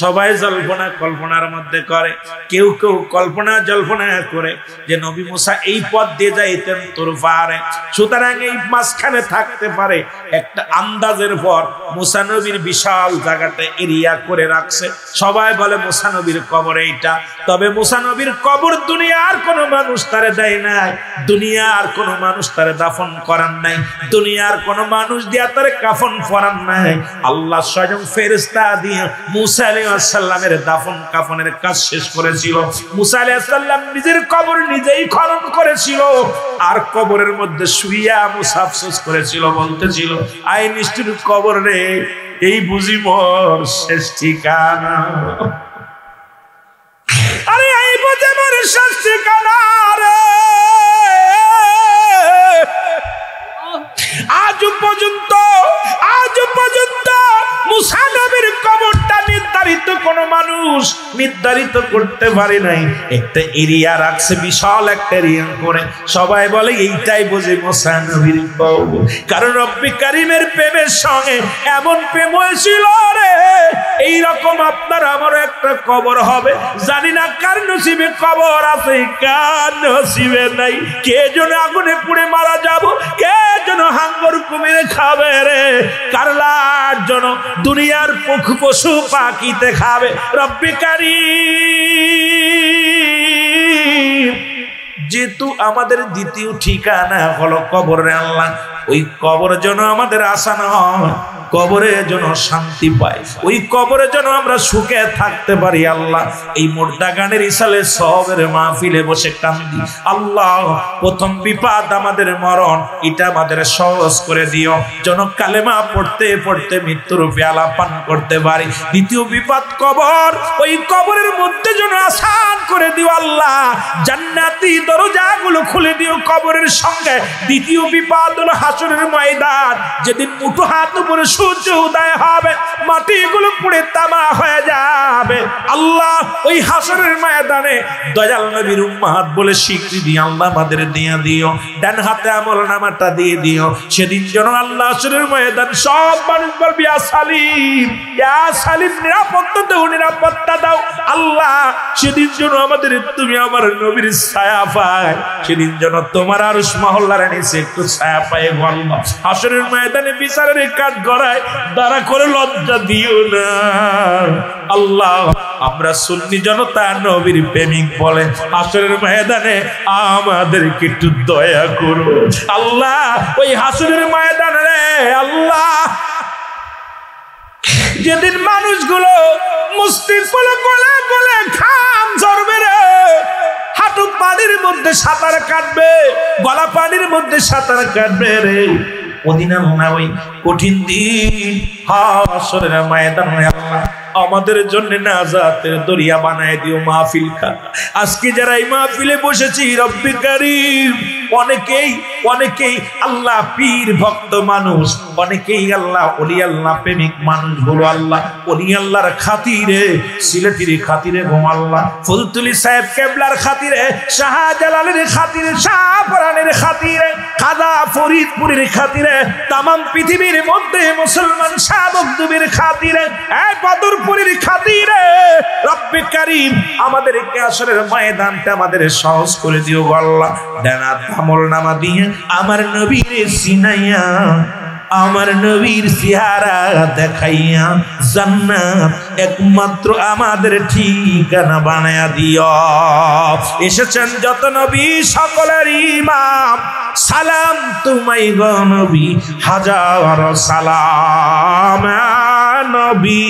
সবাই জল্পনা কল্পনার মধ্যে করে। কেউ কেউ কল্পনা জল্পনা করে যে নবী মুসা এই পথ দিয়ে যাইতেন তোর পারে, সুতরাং এই মাঝখানে থাকতে পারে। একটা আন্দাজের পর মুসা নবীর বিশাল জায়গাটা এরিয়া করে রাখছে। সবাই বলে মুসা নবীর কবর এইটা। তবে মুসা নবীর কবর দুনিয়ার কোনো মানুষ তারে দেয় নাই, দুনিয়ার কোনো মানুষ তারে দাফন করান নাই, দুনিয়ার কোনো মানুষ দিয়া তারে কাফন পরান নাই। আল্লাহ স্বয়ং ফেরেশতা দিয়ে মুসা আলাইহিস সালামের দাফন কাফনের কাজ শেষ করেছিল। মুসা আলাইহিস সালাম নিজের কবর নিজেই খনন করেছিল, আর কবরের মধ্যে শুইয়া মুসা আফসোস করেছিল, বলতেছিল আই নিষ্ঠুর কবর রে, এই বুঝি মোর শেষ ঠিকানা। আরে এই বুঝি মোর শেষ ঠিকানা রে। আজ পর্যন্ত মুসা নবীর কবরটা নির্ধারিত কোন মানুষ নির্ধারিত করতে পারে নাই। একটা এরিয়া রাখছে, বিশাল একটা এরিয়া করে। সবাই বলে এইটাই বুঝি মুসা নবীর কবর। কারণ রব্বে কারিমের প্রেমের সঙ্গে এমন প্রেম হয়েছিল রে, এইরকম আপনার আমার একটা কবর হবে। জানি না কার নসিবে কবর আছে, কার নসিবে নাই। কে যেন আগুনে পুড়ে মারা যাব, কে যেন হাঙ্গর কুমিরে খাবে রে, কারলার জন্য দুনিয়ার পশু পাখিতে খাবে। রব্বে কারীম যেহেতু আমাদের দ্বিতীয় ঠিকানা হলো কবরে আল্লাহ, ওই কবর যেন আমাদের আশা নয়, কবরে যেন শান্তি পাই, ওই কবরে যেন আমরা সুখে থাকতে পারি। আল্লাহ এই মুর্দা গানের ইসালে সবের মাহফিলে বসে কান্দি, আল্লাহ প্রথম বিপদ আমাদের মরণ, এটা আমাদের সহজ করে দিও, যেন কালেমা পড়তে পড়তে মৃত্যুর পেয়ালা পান করতে পারি। দ্বিতীয় বিপদ কবর, ওই কবরের মধ্যে যেন আসান করে দিও আল্লাহ, জান্নাতি দরজাগুলো খুলে দিও কবরের সঙ্গে। দ্বিতীয় বিপদ হলো হাসরের ময়দান, যেদিন মুঠো হাত উপরে সূর্য উদয় হবে, মাটিগুলো পুড়ে তামা হয়ে যাবে। আল্লাহ ওই হাসরের ময়দানে দয়াল নবীর উম্মাত বলে স্বীকৃতি আল্লাহ আমাদের দিয়ে দিও, ডান হাতে আমলনামাটা দিয়ে দিও। সেদিন যেন আল্লাহ হাসরের ময়দান সব মানুষ বলবে ইয়া সালিম, ইয়া সালিম, নিরাপত্তা দাও, নিরাপত্তা দাও। আল্লাহ সেদিন যেন আমাদের তুমি আমার নবীর ছায়া পায়, সেদিন যেন তোমার আরশ মহল্লার নিচে একটু ছায়া পায়। আল্লাহ হাসরের ময়দানে বিচারের কাজ গড়ায় দাঁড়া করে লজ্জা দিও না। আল্লাহ আমরা সুন্নি জনতা নবীর প্রেমিক বলে হাসরের ময়দানে আমাদেরকে একটু দয়া করো আল্লাহ। ওই হাসরের ময়দানে রে আল্লাহ যেদিন মানুষগুলো মুসলিম বলে গলে গলে খাম ঝরবে রে, হাত হাঁটু পানির মধ্যে সাঁতার কাটবে, গলা পানির মধ্যে সাঁতার কাটবে রে। ওদিন আল্লাহ ওই কঠিন দিন হাসরের ময়দানে আল্লাহ আমাদের জন্য নাজাতের দরিয়া বানায় দিও মাহফিল খা। আজকে যারা এই মাহফিলে বসেছি রব্বি কারীম, অনেকেই আল্লাহ পীর ভক্ত মানুষ, অনেকেই আল্লাহ ওলি আল্লাহ প্রেমিক মানুষ। বলো আল্লাহ ওলি আল্লাহর খাতিরে, সিলেটির খাতিরে গো আল্লাহ, ফুলতুলি সাহেব কেবলার খাতিরে, শাহজালালের খাতিরে, শাহপরানের খাতিরে, খাজা ফরিদপুরের খাতিরে, তামাম পৃথিবীর মধ্যে মুসলমান শাহবুদ্দুবের খাতিরে, এই বদরপুরের খাতিরে রব্বি কারীম আমাদেরকে আসরের ময়দানটা আমাদের সহজ করে দিও গো আল্লাহ। ডানাত আমল নামা দিয়ে আমার নবীর সিনাইয়া, আমার নবীর চেহারা দেখাইয়া জান্নাত একমাত্র আমাদের ঠিকানা বানায়া দিও। এসেছেন যত নবী সকলের ইমাম, সালাম তোমায় গো নবী, হাজার সালাম নবী।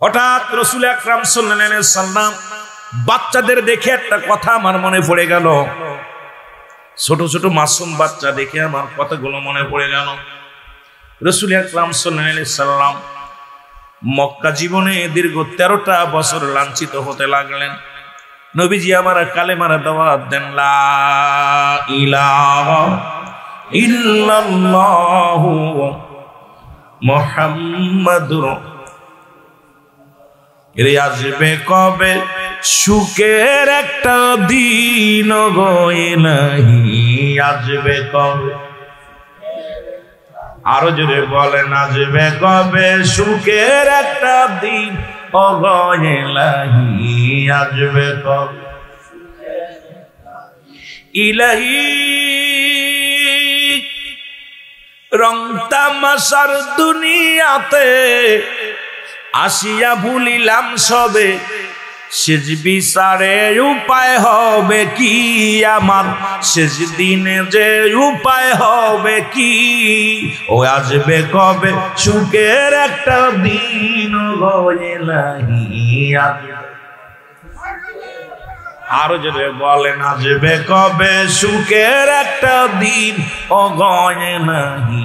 হঠাৎ রাসূল আকরাম সাল্লাল্লাহু আলাইহি ওয়াসাল্লাম বাচ্চাদের দেখে একটা কথা আমার মনে পড়ে গেল। ছোট ছোট মাসুম বাচ্চা দেখে আমার কথাগুলো মনে পড়ে গেল। রাসূল আকরাম সাল্লাল্লাহু আলাইহি ওয়াসাল্লাম মক্কা জীবনে দীর্ঘ 13টা বছর লাঞ্ছিত হতে লাগলেন। নবীজি আমার কালেমার দাওয়াত দেন, লা ইলাহা ইল্লাল্লাহু মুহাম্মাদুর। এর আসবে কবে সুখের একটা দিন গো ইলাহি, আসবে কবে, আরো জোরে বলেন, আসবে কবে সুখের একটা দিন ও গো ইলাহি, আসবে কবে ইলাহি। রং তামাশার দুনিয়াতে আসিয়া ভুলিলাম সবে, শেষ বিচারের উপায় হবে কি আমার, শেষ দিনে যে উপায় হবে কি, ও আসবে কবে সুখের একটা দিন গো ইলাহি। আরো যদি বলেন, আসবে কবে সুখের একটা দিন ও গো ইলাহি,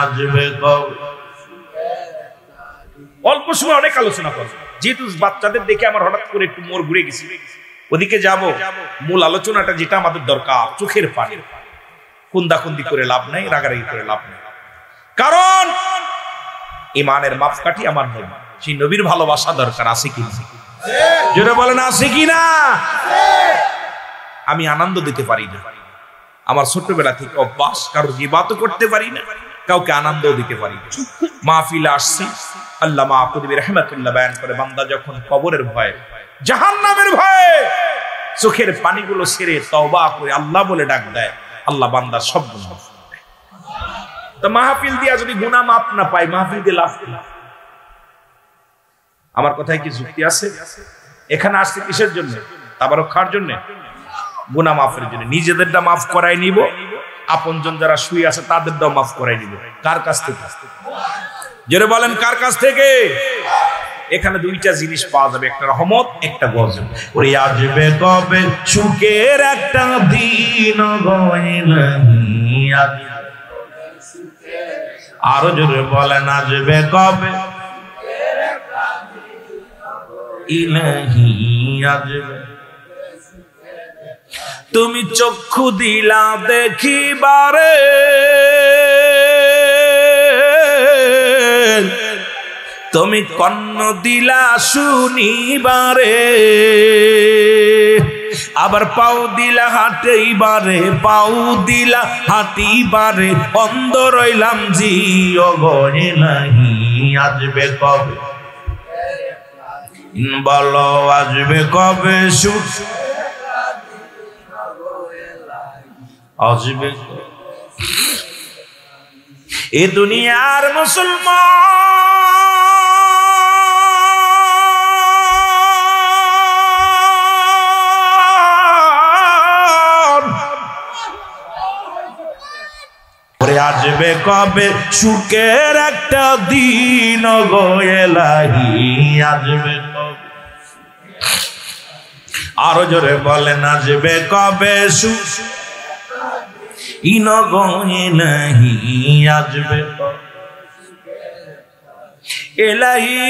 আসবে কবে। অল্প সময় অনেক আলোচনা করবো, যেহেতু বাচ্চাদের দেখে আমার হঠাৎ করে একটু মোড় ঘুরে গেছি, ওদিকে যাব। মূল আলোচনাটা যেটা আমাদের দরকার, চোখের পানি। কুন্দাকুন্দি করে লাভ নাই, রাগারাগি করে লাভ নাই, কারণ ইমানের মাপকাঠি আমার নবী। সেই নবীর ভালোবাসা দরকার আছে কি না? জোরে বলেন আছে কি না? আমি আনন্দ দিতে পারি না, আমার ছোটবেলা থেকে অভ্যাস, কারো গীবাতও করতে পারি না, কাউকে আনন্দ দিতে পারি না। মাহফিলে আসছি, আল্লামা কুতুবী রাহমাতুল্লাহ বয়ান করে, বান্দা যখন কবরের ভয়ে, জাহান্নামের ভয়ে চোখের পানিগুলো ছেড়ে তওবা করে আল্লাহ বলে ডাক দেয়, আল্লাহ বান্দার সব গুনাহ মাফ করে দেয়। তো মাহফিল দিয়া যদি গুনাহ মাফ না পাই, মাহফিল দিয়ে লাভ কি? আমার কথায় কি যুক্তি আছে? এখানে আসছে কিসের জন্য? তাবারক খাওয়ার জন্য, গুনাহ মাফের জন্য। নিজেদেরটা মাফ করাই নিব, আপনজন যারা শুয়ে আছে তাদেরটাও মাফ করাই নিব। কার কাছ থেকে? জোরে বলেন, কার কাছ থেকে? এখানে দুইটা জিনিস পাওয়া যাবে, একটা রহমত, একটা গজব। ওরে আসবে কবে সুখের একটা দিন গো ইলাহি, আরো জোরে বলেন, আসবে কবে ইলাহি, আসবে। তুমি চক্ষু দিলা দেখিবারে, তুমি কর্ণ দিলা শুনিবারে, আবার পাও দিলা হাঁটিবারে, পাও দিলা হাঁটিবারে, অন্ধ রইলাম জিও গো ইলাহি, আসবে কবে বলো, আসবে কবে সুখ, আসবে এ দুনিয়ার মুসলমান আসবে কবে সুখের একটা দিন গো এলাহি আসবে কবে আরো জোরে বলেন আসবে কবে সুখ ইন গো এলাহি আসবে এলাহি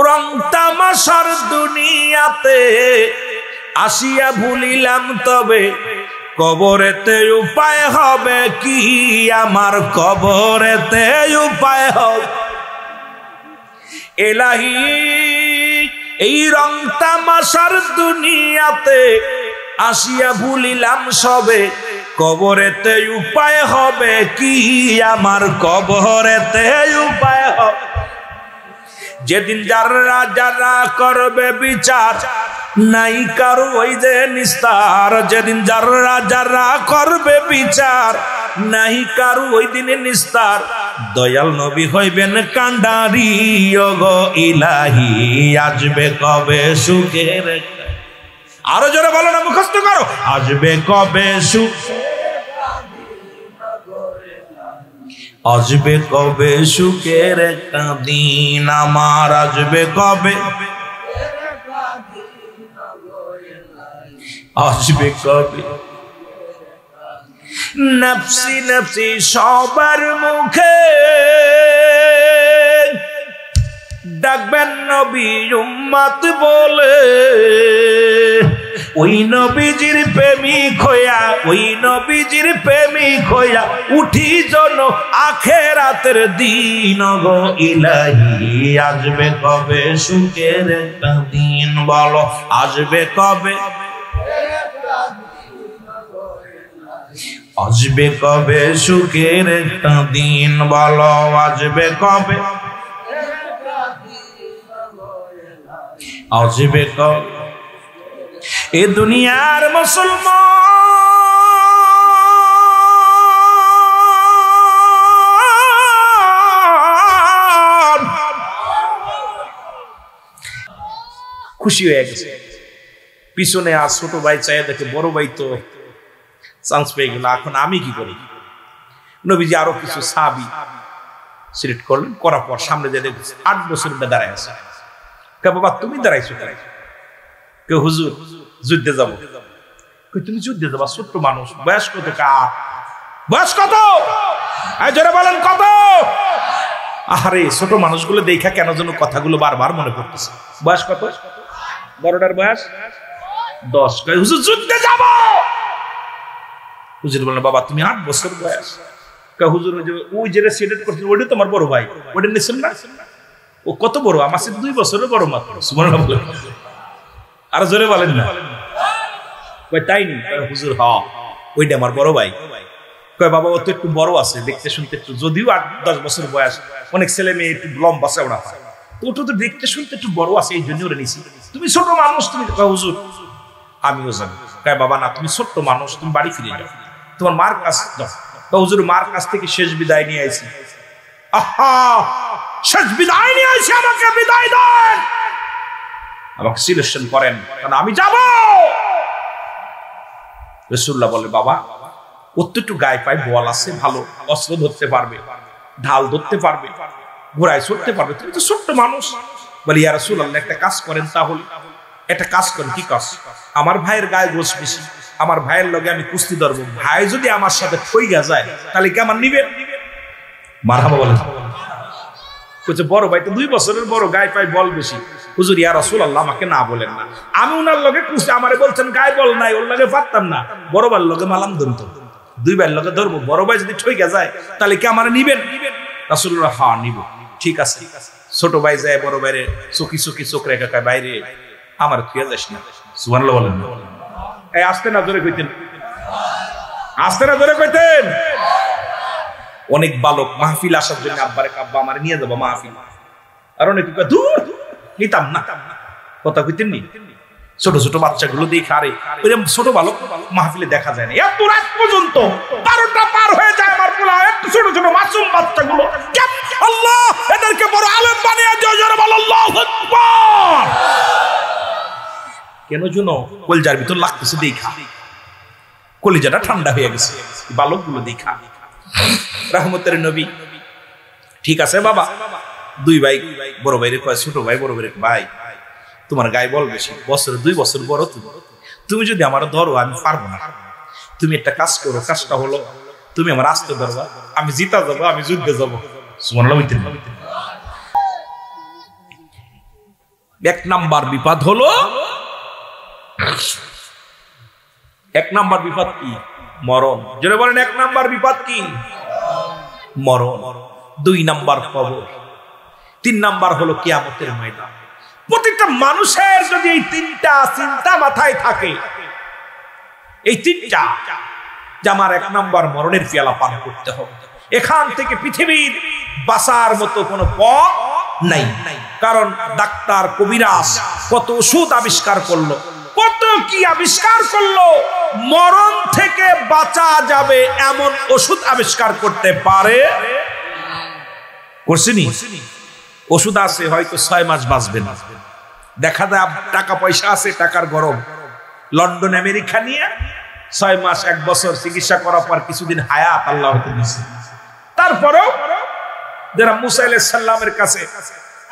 রং তামাশার দুনিয়াতে আসিয়া ভুলিলাম তবে কবরেতে উপায় হবে কি আমার কবরেতে উপায় হবে এলাহি এই রং তামাশার দুনিয়াতে আসিয়া ভুলিলাম সবে কবরেতে উপায় হবে কি আমার কবরেতে উপায় হবে যেদিন যারা যারা করবে বিচার নাই কারো ওই যে নিস্তার যেদিন যারা যারা করবে বিচার নাই কারো ওই দিনে নিস্তার দয়াল নবী হইবেন কান্ডারি ওগো ইলাহি আসবে কবে সুখের আরো জোরে বলো না মুখস্থ করো আসবে কবে সুখ আসবে কবে সুখের একটা দিন আমার আসবে কবে আসবে কবে নফসি নফসি সবার মুখে ডাকবেন নবী উম্মত বলে ওই নবীজির প্রেমিক হইয়া ওই নবীজির প্রেমিক হইয়া উঠি জন আখেরাতের দিন গো ইলাহি আসবে কবে সুখের একটা দিন বলো আসবে কবে আসবে কবে সুখের একটা দিন বলো আসবে কবে আসবে কবে এ দুনিয়ার মুসলমান খুশি হয়ে গেছে পিছনে আর ছোট ভাই চাই দেখে বড় ভাই তো চান্স পেয়ে গেল এখন আমি কি করি নবীজি আরো কিছু সাহাবী সিলেক্ট করলেন করার পর সামনে যে দেখছি 8 বছর দাঁড়ায় আছে কে বাবা তুমি দাঁড়াইছো কে হুজুর যুদ্ধে যাবো তুমি যুদ্ধে যাবা ছোট্ট মানুষ বয়স কত কার বয়স কত জোরে বলেন কত আরে ছোট মানুষগুলো দেখা কেন যেন কথাগুলো বারবার মনে পড়তেছে বয়স কত বড়টার বয়স 10 কয় হুজুর যুদ্ধে যাব হুজুর বলেন বাবা তুমি 8 বছর বয়স কয় হুজুর ওই যে সিলেক্ট করছেন ওইটা তোমার বড় ভাই ওইটা নিছেন না ও কত বড় আমার সাথে 2 বছরের বড় মাত্র সুবহানাল্লাহ বলেন আর জোরে বলেন না কয় তাই নি হুজুর হ্যাঁ ওইটা আমার বড় ভাই কয় বাবা ও তো একটু বড় আছে দেখতে শুনতে একটু যদিও 8-10 বছর বয়স অনেক ছেলে মেয়ে একটু লম্বা চওড়া হয় ওটা তো দেখতে শুনতে একটু বড় আছে এই জন্য ওরে নিছি তুমি ছোট মানুষ তুমি কয় হুজুর আমিও জানি কয় বাবা না তুমি ছোট মানুষ তুমি বাড়ি ফিরে যাও তোমার মার কাছ দাও কয় হুজুর মার কাছ থেকে শেষ বিদায় নিয়ে আইছি আহা শেষ বিদায় নিয়ে আইছি আমাকে বিদায় দেন আমাকে সিলেকশন করেন কারণ আমি যাব রাসূলুল্লাহ বলে বাবা একটু গায়ে পায়ে বল আছে ভালো অস্ত্র ধরতে পারবে ঢাল ধরতে পারবে ঘোড়ায় চড়তে পারবে তুমি তো ছোট্ট মানুষ বলি ইয়া রাসূলুল্লাহ একটা কাজ করেন তাহলে একটা কাজ করেন কি কাজ আমার ভাইয়ের গায়ে গোশ বেশি আমার ভাইয়ের লগে আমি কুস্তি ধরবো ভাই যদি আমার সাথে ঠইগা যায় তাহলে কি আমার নিবেন মারহাবা বলেন কইছে বড় ভাই তো 2 বছরের বড় গায়ে পায়ে বল বেশি হুজুর ইয়া রাসূলুল্লাহ আমাকে না বলেন না আমি উনার লগে কুস্তি আমারে বলছেন গায়ে বল নাই ওর লগে পারতাম না বড় ভাইয়ের লগে মালাম ধরতো 2 ভাইয়ের লগে ধরবো বড় ভাই যদি ঠইগা যায় তাহলে কি আমারে নিবেন রাসূলুল্লাহ হ্যাঁ নিব ঠিক আছে ছোট ভাই যায় বড় ভাইরে চোখি চোখি চোখ রেখা কয় বাইরে আমার তুই যাস না সুবহানাল্লাহ বলেন এই আস্তে না জোরে কইতেন আস্তে না জোরে কইতেন অনেক বালক মাহফিল আসার জন্য আব্বারে আব্বা আমারে নিয়ে যাব মাহফিল আর অনেক দূর নিতাম না কথা কইতেন নি ছোট ছোট বাচ্চাগুলো দেখে আরে ওই ছোট বালক মাহফিলে দেখা যায় না এত রাত পর্যন্ত 12টা পার হয়ে যায় আমার পোলা একটু ছোট ছোট মাসুম বাচ্চাগুলো আল্লাহ এদেরকে বড় আলেম বানিয়ে দিও যারা বল আল্লাহু আকবার কেন জানো কলজার ভিতর লাগতেছে দেখা কলিজাটা ঠান্ডা হয়ে গেছে বালকগুলো দেখা। রহমতের নবী ঠিক আছে বাবা, দুই ভাই বড় ভাইরে কয়, ছোট ভাই বড় ভাইরে, ভাই তোমার গায়ে বল বেশি, বছর 2 বছর বড় তুমি যদি আমার ধরো আমি পারবো না, তুমি একটা কাজ করো, কাজটা হলো তুমি আমার আসতে ধরবা, আমি জিতা যাবো, আমি যুদ্ধে যাবো। এক নাম্বার বিপদ হলো, এক নাম্বার বিপদ কি? মরণ। যারা বলেন এক নাম্বার বিপদ কি? মরণ। 2 নাম্বার কবর। 3 নাম্বার হলো কিয়ামতের ময়দান। প্রত্যেকটা মানুষের যদি এই 3টা চিন্তা মাথায় থাকে, এই 3টা যে আমার 1 নাম্বার মরণের পেয়ালা পান করতে হবে, এখান থেকে পৃথিবীর বাঁচার মতো কোনো পথ নাই। কারণ ডাক্তার কবিরাজ কত ওষুধ আবিষ্কার করলো, কত কি আবিষ্কার করলো, মরণ থেকে বাঁচা যাবে এমন ওষুধ আবিষ্কার করতে পারে? করছিনি? ওষুধ আছে হয়তো 6 মাস বাঁচবে না। দেখা যায় টাকা পয়সা আছে, টাকার গরম, লন্ডন আমেরিকা নিয়ে 6 মাস 1 বছর চিকিৎসা করার পর কিছুদিন হায়াত আল্লাহ হতে দিয়েছে। তারপরেও যারা মুসা আলাইহিস সালামের কাছে,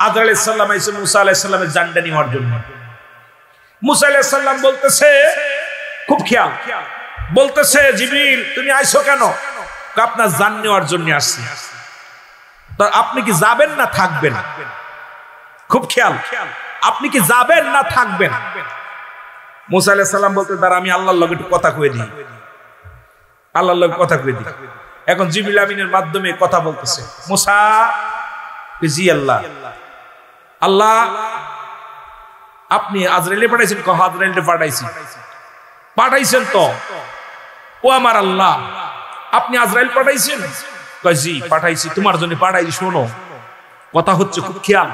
আদর আলাইহিস সালাম এসে মুসা আলাইহিস সালামের জানটা নেওয়ার জন্য, মুসা আলাইহিস সালাম বলতেছে, খুব খেয়াল, বলতেছে জিবরিল তুমি আইছো কেন? আপনার জান নেওয়ার জন্য আসছি। তো আপনি কি যাবেন না থাকবেন? খুব খেয়াল, আপনি কি যাবেন না থাকবেন? মুসা আলাইহিস সালাম বলতে, দাঁড়া আমি আল্লাহর লগে একটু কথা কয়ে দিই, আল্লাহর লগে কথা কয়ে দিই। এখন জিবরিল আমিনের মাধ্যমে কথা বলতেছে, মুসা, জি আল্লাহ, আল্লাহ আপনি আজরাইলে পাঠাইছেন? কহ আজরাইলে পাঠাইছি। পাঠাইছেন তো? ও আমার আল্লাহ, আপনি আজরাইল পাঠাইছেন? কয় জি পাঠাইছি, তোমার জন্য পাঠাইছি, শোনো কথা হচ্ছে, খুব খেয়াল।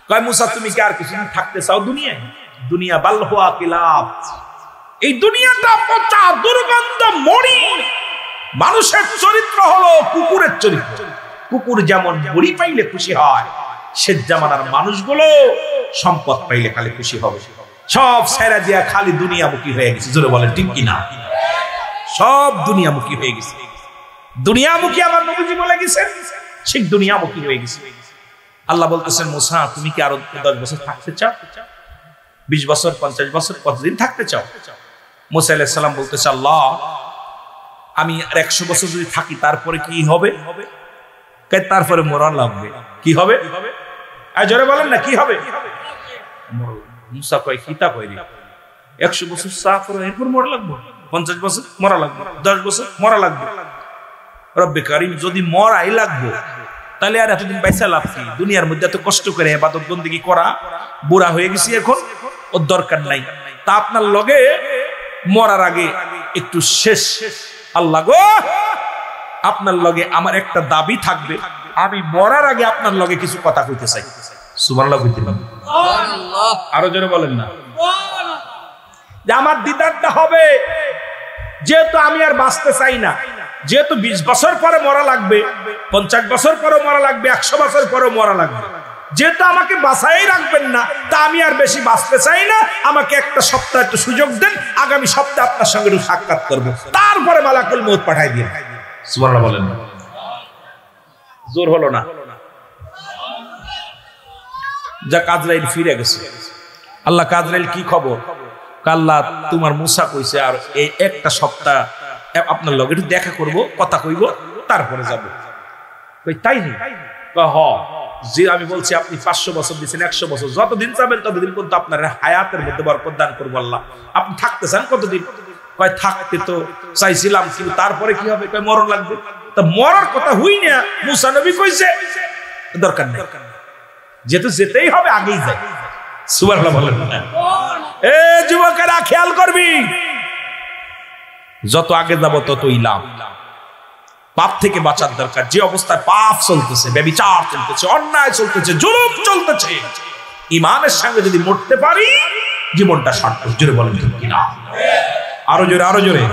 কয় মুসা তুমি কি আর কিছুদিন থাকতে চাও দুনিয়ায়? দুনিয়া বালহুয়া কিলাব, এই দুনিয়াটা পচা দুর্গন্ধ মরি। মানুষের চরিত্র হলো কুকুরের চরিত্র। কুকুর যেমন মুড়ি পাইলে খুশি হয়, সে জামানার মানুষগুলো সম্পদ পাইলে খালি খুশি হবে। সব ছেড়ে দিয়া খালি দুনিয়ামুখী হয়ে গেছে। জোরে বলেন ঠিক কিনা? সব দুনিয়ামুখী হয়ে গেছে। দুনিয়ামুখী আমার নবীজি বলে গেছেন, ঠিক দুনিয়ামুখী হয়ে গেছে। আল্লাহ বলতেছেন, মুসা তুমি কি আরো 10 বছর থাকতে চাও? 20 বছর, 50 বছর, কতদিন থাকতে চাও? মুসা আলাইহিস সালাম বলতেছে, আল্লাহ আমি আর 100 বছর যদি থাকি তারপরে কি হবে? তারপরে মরণ লাগবে। কি হবে? জোরে বলেন না, কি হবে? মুসা কয় কিতা কয় রে, 100 বছর সাফর এরপর মরা লাগবে, 50 বছর মরা লাগবে, 10 বছর মরা লাগবে। রব্বে কারীম যদি মরাই লাগবে তাহলে আর এতদিন পয়সা লাভ কি? দুনিয়ার মধ্যে এত কষ্ট করে ইবাদত বন্দেগী করা, বুড়া হয়ে গেছি এখন, ওর দরকার নাই। তা আপনার লগে মরার আগে একটু শেষ, আল্লাহ গো আপনার লগে আমার একটা দাবি থাকবে, আমি মরার আগে আপনার লগে কিছু কথা কইতে চাই। সুবহানাল্লাহ কইতে পারবেন? সুবহানাল্লাহ। আরো জোরে বলেন না। সুবহানাল্লাহ। যে আমার দিদারটা হবে, যেহেতু আমি আর বাঁচতে চাই না, যেহেতু 20 বছর পরে মরা লাগবে, 50 বছর পরে মরা লাগবে, 100 বছর পরে মরা লাগবে, যেহেতু আমাকে বাঁচাই রাখবেন না, তা আমি আর বেশি বাঁচতে চাই না, আমাকে একটা সপ্তাহ একটু সুযোগ দেন, আগামী সপ্তাহে আপনার সঙ্গে একটু সাক্ষাৎ করবো, তারপরে মালাকুল মউত পাঠাই দিন। সুবহানাল্লাহ বলেন। জোর হলো না? যাক, আজরাইল ফিরে গেছে। আল্লাহ আজরাইল কি খবর? আল্লাহ তোমার মুসা কইছে আর এই একটা সপ্তাহ আপনার লগে একটু দেখা করব, কথা কইব, তারপরে যাব। কই তাই নি? হ, যে আমি বলছি আপনি 500 বছর দিয়েছেন, 100 বছর, যতদিন যাবেন ততদিন পর্যন্ত আপনার হায়াতের মধ্যে বরকত দান করবো আল্লাহ। আপনি থাকতে চান কতদিন? কয় থাকতে তো চাইছিলাম, কিন্তু তারপরে কি হবে? কয় মরণ লাগবে। তা মরার কথা হই না, মুসা নবী কইছে দরকার নেই, যেহেতু যেতেই হবে আগেই যাই। সুবহানাল্লাহ বলেন। এ যুবকেরা খেয়াল করবি, যত আগে যাব ততই লাভ। পাপ থেকে বাঁচার দরকার। যে অবস্থায় পাপ চলতেছে, ব্যভিচার চলতেছে, অন্যায় চলতেছে, জুলুম চলতেছে, ঈমানের সঙ্গে যদি মরতে পারি জীবনটা সার্থক। জোরে বলেন ঠিক কিনা? আরো জোরে, আরো জোরে।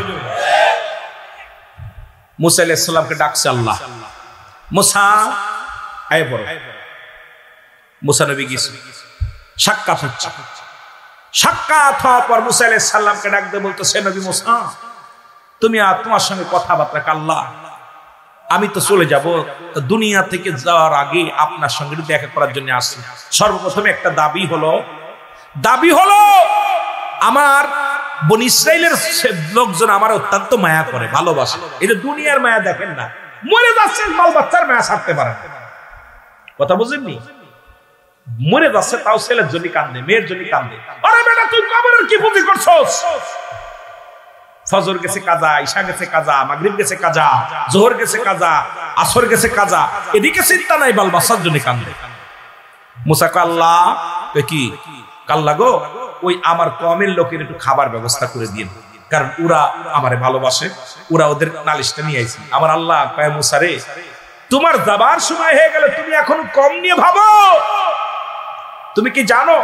মুসা আলাইহিস সালামকে ডাকছে আল্লাহ, মুসা আয় পড়ো। মুসা নবী গেছে, সাক্ষাৎ হচ্ছে। সাক্ষাৎ হওয়ার পর মুসা আলাইহিস সালামকে ডাক দিয়ে বলতো, সে নবী মুসা, তুমি আর তোমার সঙ্গে কথাবার্তা কাল্লা, আমি তো চলে যাব, দুনিয়া থেকে যাওয়ার আগে আপনার সঙ্গে দেখা করার জন্য আসছি। সর্বপ্রথমে একটা দাবি হলো আমার বনি ইসরাইলের লোকজন আমার অত্যন্ত মায়া করে, ভালোবাসে। এই যে দুনিয়ার মায়া দেখেন না, মরে যাচ্ছেন, বাল বাচ্চার মায়া ছাড়তে পারে না। কথা বুঝেননি? মরে যাচ্ছে তাও ছেলের জন্য কান্দে, মেয়ের জন্য কান্দে। আরে বেটা, তুই কবরের কি পুঁজি করছস? ফজর গেছে কাজা, ঈশা গেছে কাজা, মাগরিব গেছে কাজা, জোহর গেছে কাজা, আসর গেছে কাজা, এদিকে চিন্তা নাই, বাল বাচ্চার জন্য কান্দে। মুসা কয়, আল্লাহ কি কাল্লা গো, ওই আমার কওমের লোকের একটু খাবার ব্যবস্থা করে দিন, কারণ ওরা আমারে ভালোবাসে, ওরা ওদের নালিশটা নিয়ে আইছে। আমার আল্লাহ কয়, মুসা রে, তোমার যাবার সময় হয়ে গেল, তুমি এখন কম নিয়ে ভাবো। তুমি কি জানো,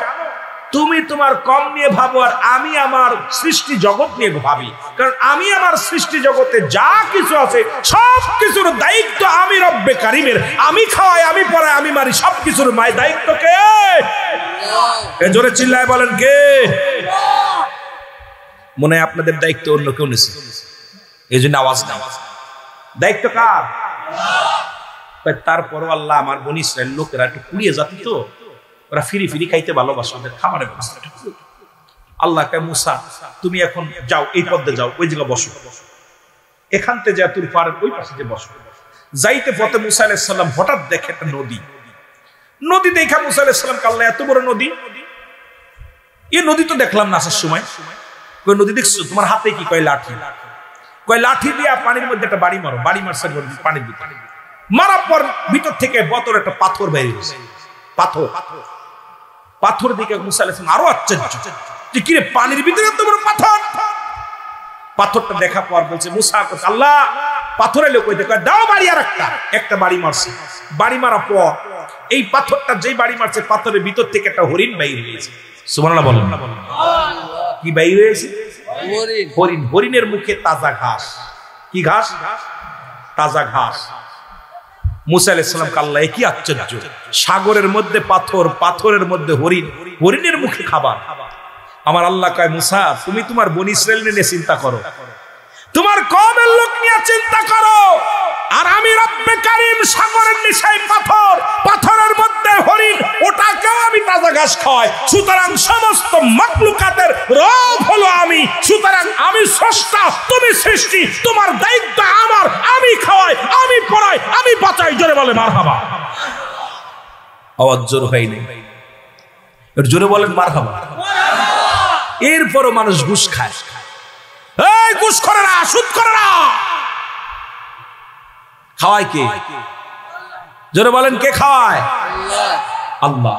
তুমি তোমার কম নিয়ে ভাবো আর আমি আমার সৃষ্টি জগৎ নিয়ে ভাবি, কারণ আমি আমার সৃষ্টি জগতে যা কিছু আছে সব কিছুর দায়িত্ব আমি রব্বে কারিমের। আমি খাওয়াই, আমি পড়াই, আমি মারি, সব কিছুর মায়ের দায়িত্ব কে? জোরে চিল্লায় বলেন কে? মনে হয় আপনাদের দায়িত্ব অন্য কেউ নিছে, এই জন্য আওয়াজ নাই। দায়িত্ব কার? তারপরও আল্লাহ আমার বনি ইসরাইল লোকেরা একটু কুড়িয়ে জাতি তো, ওরা ফিরি ফিরি খাইতে ভালোবাসে, ওদের খাবারের ব্যবস্থা। আল্লাহ কে, মুসা তুমি এখন যাও, এই পথে যাও, ওই জায়গায় বসো, এখান থেকে যা তুর পার ওই পাশে যে বসো। যাইতে পথে মুসা আলাইহিস সালাম হঠাৎ দেখে একটা নদী দেখা মুসা আলাইহিস সালাম, আল্লাহ এত বড় নদী, এই নদী তো দেখলাম না আসার সময়। কই নদী দেখছো? তোমার হাতে কি? কয় লাঠি। কয় লাঠি দিয়া পানির মধ্যে একটা বাড়ি মারো। বাড়ি মারছে পানির ভিতরে, মারার পর ভিতর থেকে বতর একটা পাথর বেরিয়ে গেছে। পাথর দিকে মুসা আলাইহিস সালাম আরো আশ্চর্য যে কি রে, পানির ভিতরে এত বড় পাথর। পাথরটা দেখা পর বলছে মুসা, আল্লাহ পাথরে লোক কইতে, কয় দাও বাড়ি আর একটা বাড়ি মারছে। বাড়ি মারার পর এই পাথরটা যেই বাড়ি মারছে, পাথরের ভিতর থেকে একটা হরিণ বাইর হয়েছে। সুবহানাল্লাহ বলেন। কি বাইর হয়েছে? হরিণ। হরিণের মুখে তাজা ঘাস। কি ঘাস? তাজা ঘাস। মুসা আলাইহিস সালাম আল্লাহ, কি আশ্চর্য, সাগরের মধ্যে পাথর, পাথরের মধ্যে হরিণ, হরিণের মুখে খাবার। আমার আল্লাহ কয়, মুসা তুমি তোমার বনি ইসরাইল নিয়ে চিন্তা করো, তোমার কওমের লোক নিয়ে চিন্তা করো, আর আমি রব্বে কারীম সাগরের নিচে পাথর, পাথরের মধ্যে হরিণ, ওটাকেও আমি তাজা ঘাস খাওয়াই। সুতরাং সমস্ত মাখলুকাতের রব হলো আমি। সুতরাং আমি স্রষ্টা, তুমি সৃষ্টি, তোমার দায়িত্ব আমার, আমি খাওয়াই, আমি পড়াই, আমি বাঁচাই। জোরে বলে মারহাবা। আওয়াজ জোর হয়নি, একটু জোরে বলেন মারহাবা। এরপরও মানুষ ঘুষ খায়। এই ঘুষ করে না, সুদ করে না, খাওয়ায় কে? জোরে বলেন কে খাওয়ায়? আল্লাহ।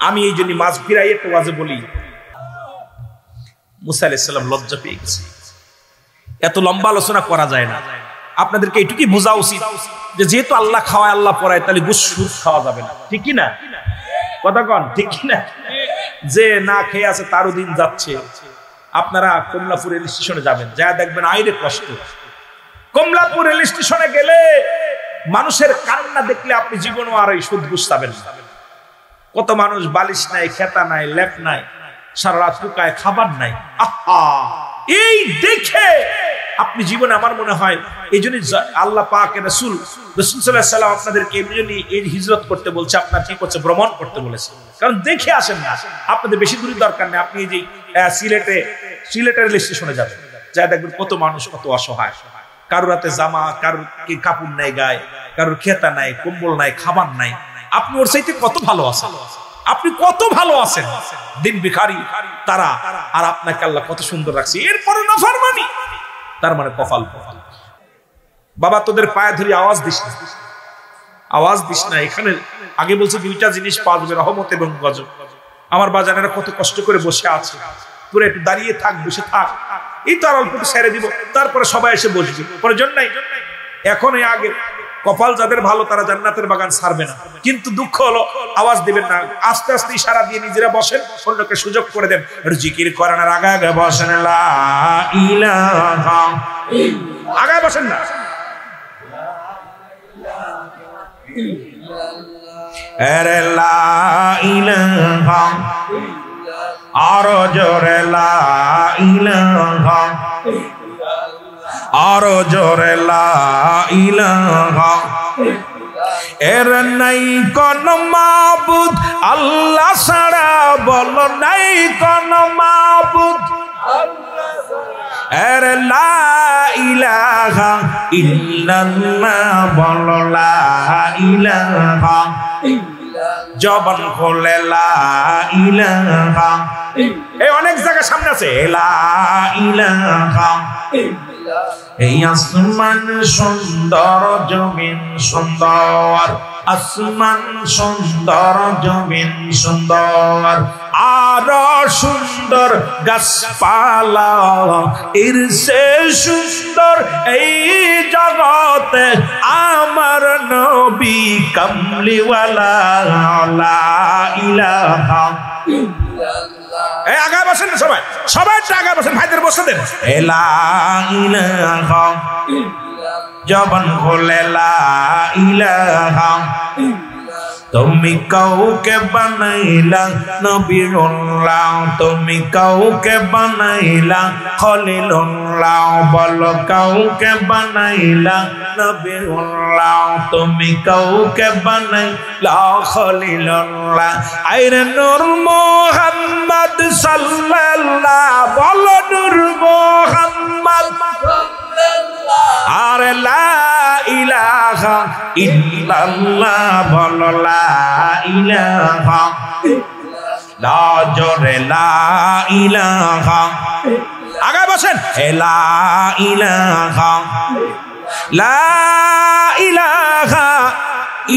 আমি এই জন্য মাছ ফিরাই একটা ওয়াজে বলি, মুসা আলাইহিস সালাম লজ্জা পেয়ে গেছে। এত লম্বা আলোচনা করা যায় না, আপনাদেরকে এইটুকুই বোঝা উচিত যে যেহেতু আল্লাহ খাওয়ায়, আল্লাহ পড়ায়, তাহলে ঘুষ সুদ খাওয়া যাবে না। ঠিক কি না? কথা কন, ঠিক কি না? যে না খেয়ে আছে তারও দিন যাচ্ছে। আপনারা কমলাপুর রেল স্টেশনে যাবেন, যা দেখবেন আইরে কষ্ট। কমলাপুর রেল স্টেশনে গেলে মানুষের কান্না দেখলে আপনি জীবনও আর এই সুদ ঘুষ পাবেন না। কত মানুষ বালিশ নাই, খেতা নাই, লেপ নাই, সারা রাত শুকায়, খাবার নাই। আহা, এই দেখে আপনি জীবনে, আমার মনে হয় এই জন্য আল্লাহ পাক রাসূল সাল্লাল্লাহু আলাইহি ওয়াসাল্লাম আপনাদেরকে এই হিজরত করতে বলছে, আপনার কি করছে, ভ্রমণ করতে বলেছে। কারণ দেখে আসেন না, আপনাদের বেশি দূরের দরকার নেই। আপনি এই যে সিলেটের রেল স্টেশনে যাবেন, যা দেখবেন কত মানুষ কত অসহায়। কারোর হাতে জামা, কারোর কি কাপড় নাই গায়ে, কারোর খেতা নাই, কম্বল নাই, খাবার নাই। আপনি ওর চাইতে কত ভালো আছেন, আপনি কত ভালো আছেন। দিন ভিখারি তারা, আর আপনাকে আল্লাহ কত সুন্দর রাখছে। এরপরে নাফরমানি, তার মানে কপাল। বাবা তোদের পায়ে ধরি আওয়াজ দিস না, আওয়াজ দিস না। এখানে আগে বলছে দুইটা জিনিস পাওয়া যাবে, রহমত এবং গজব। আমার বাজানেরা কত কষ্ট করে বসে আছে, তোরা একটু দাঁড়িয়ে থাক, বসে থাক, এই তো আর অল্প ছেড়ে দিব, তারপরে সবাই এসে বসবে, প্রয়োজন নাই। এখন আগে কপাল যাদের ভালো তারা জান্নাতের বাগান ছাড়বে না। কিন্তু দুঃখ হলো আওয়াজ দিবেন না, আস্তে আস্তে ইশারা দিয়ে নিজেরা বসেন, অন্যকে সুযোগ করে দেন। জিকির করেন আর আগে আগে বসেন, লা ইলাহা ইল্লাল্লাহ, আগে বসেন না। আরে লা ইলাহা ইল্লাল্লাহ আরো জোরে লা ইলাহা আরো জোরে লা ইলাহা এর নাই কোন মাবুদ আল্লাহ ছাড়া বলো নাই কোন মাবুদ এর লা ইলাহা ইল্লাল্লাহ বলো লা ইলাহা জবান খোলে লা ইলাহা এই অনেক জায়গা সামনে আছে লা ইলাহা এই আসমান সুন্দর জমিন সুন্দর আসমান সুন্দর জমিন সুন্দর আরো সুন্দর গাছপালা এর সে সুন্দর এই জগতে আমার নবী কামলিওয়ালা লা ইলাহা আগে বসেন না সবাই সবাই আগে বসেন ভাইদের বসে দেন লা ইলাহা জবান খোলে লা ইলাহা তুমি কাউকে বানাইলা নবীউল্লাহ তুমি কাউকে বানাইলা খলিলুল্লাহ বলো কাউকে বানাইলা নবীউল্লাহ তুমি কাউকে বানাইলা খলিলুল্লাহ আইরে নূর মুহাম্মদ সাল্লাল্লাহ বলো নূর মুহাম্মদ আর লা ইলাহা ইল্লাল্লাহ বলো লা ইলাহা লা জোরে লা ইলাহা আগে বসেন লা ইলাহা লা ইলাহা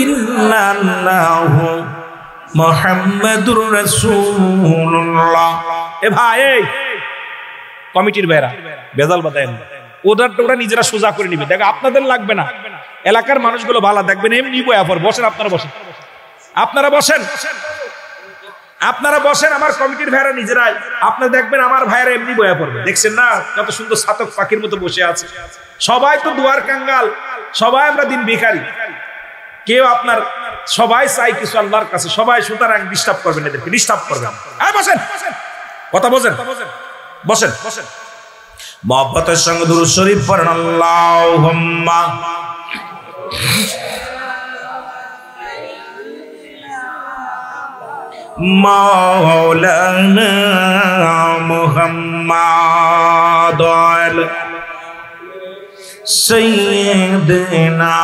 ইল্লাল্লাহ মুহাম্মাদুর রাসূলুল্লাহ এ ভাই এই কমিটির ভাইরা বেজাল বাতায়েন ওটা নিজেরা সোজা করে নিবে দেখো আপনাদের লাগবে না এলাকার মানুষগুলো ভালো দেখবেন এমনি বয়া পর বসেন আপনারা বসেন আমার কমিটির ভাইরা নিজেরাই আপনারা দেখবেন আমার ভাইরা এমনি বয়া পড়বে দেখছেন না কত সুন্দর ছাতক পাখির মতো বসে আছে সবাই তো দুয়ার কাঙ্গাল সবাই আমরা দিন ভিখারি কেউ আপনার সবাই চাই কিছু আল্লাহর কাছে সবাই সুতরাং ডিস্টার্ব করবেন এদেরকে ডিস্টার্ব করবেন বসেন কথা বসেন মোহাব্বতের সঙ্গে দুরূদ শরীফ পড়েন আল্লাহুম্মা মাওলানা মুহাম্মাদ সাইয়্যিদিনা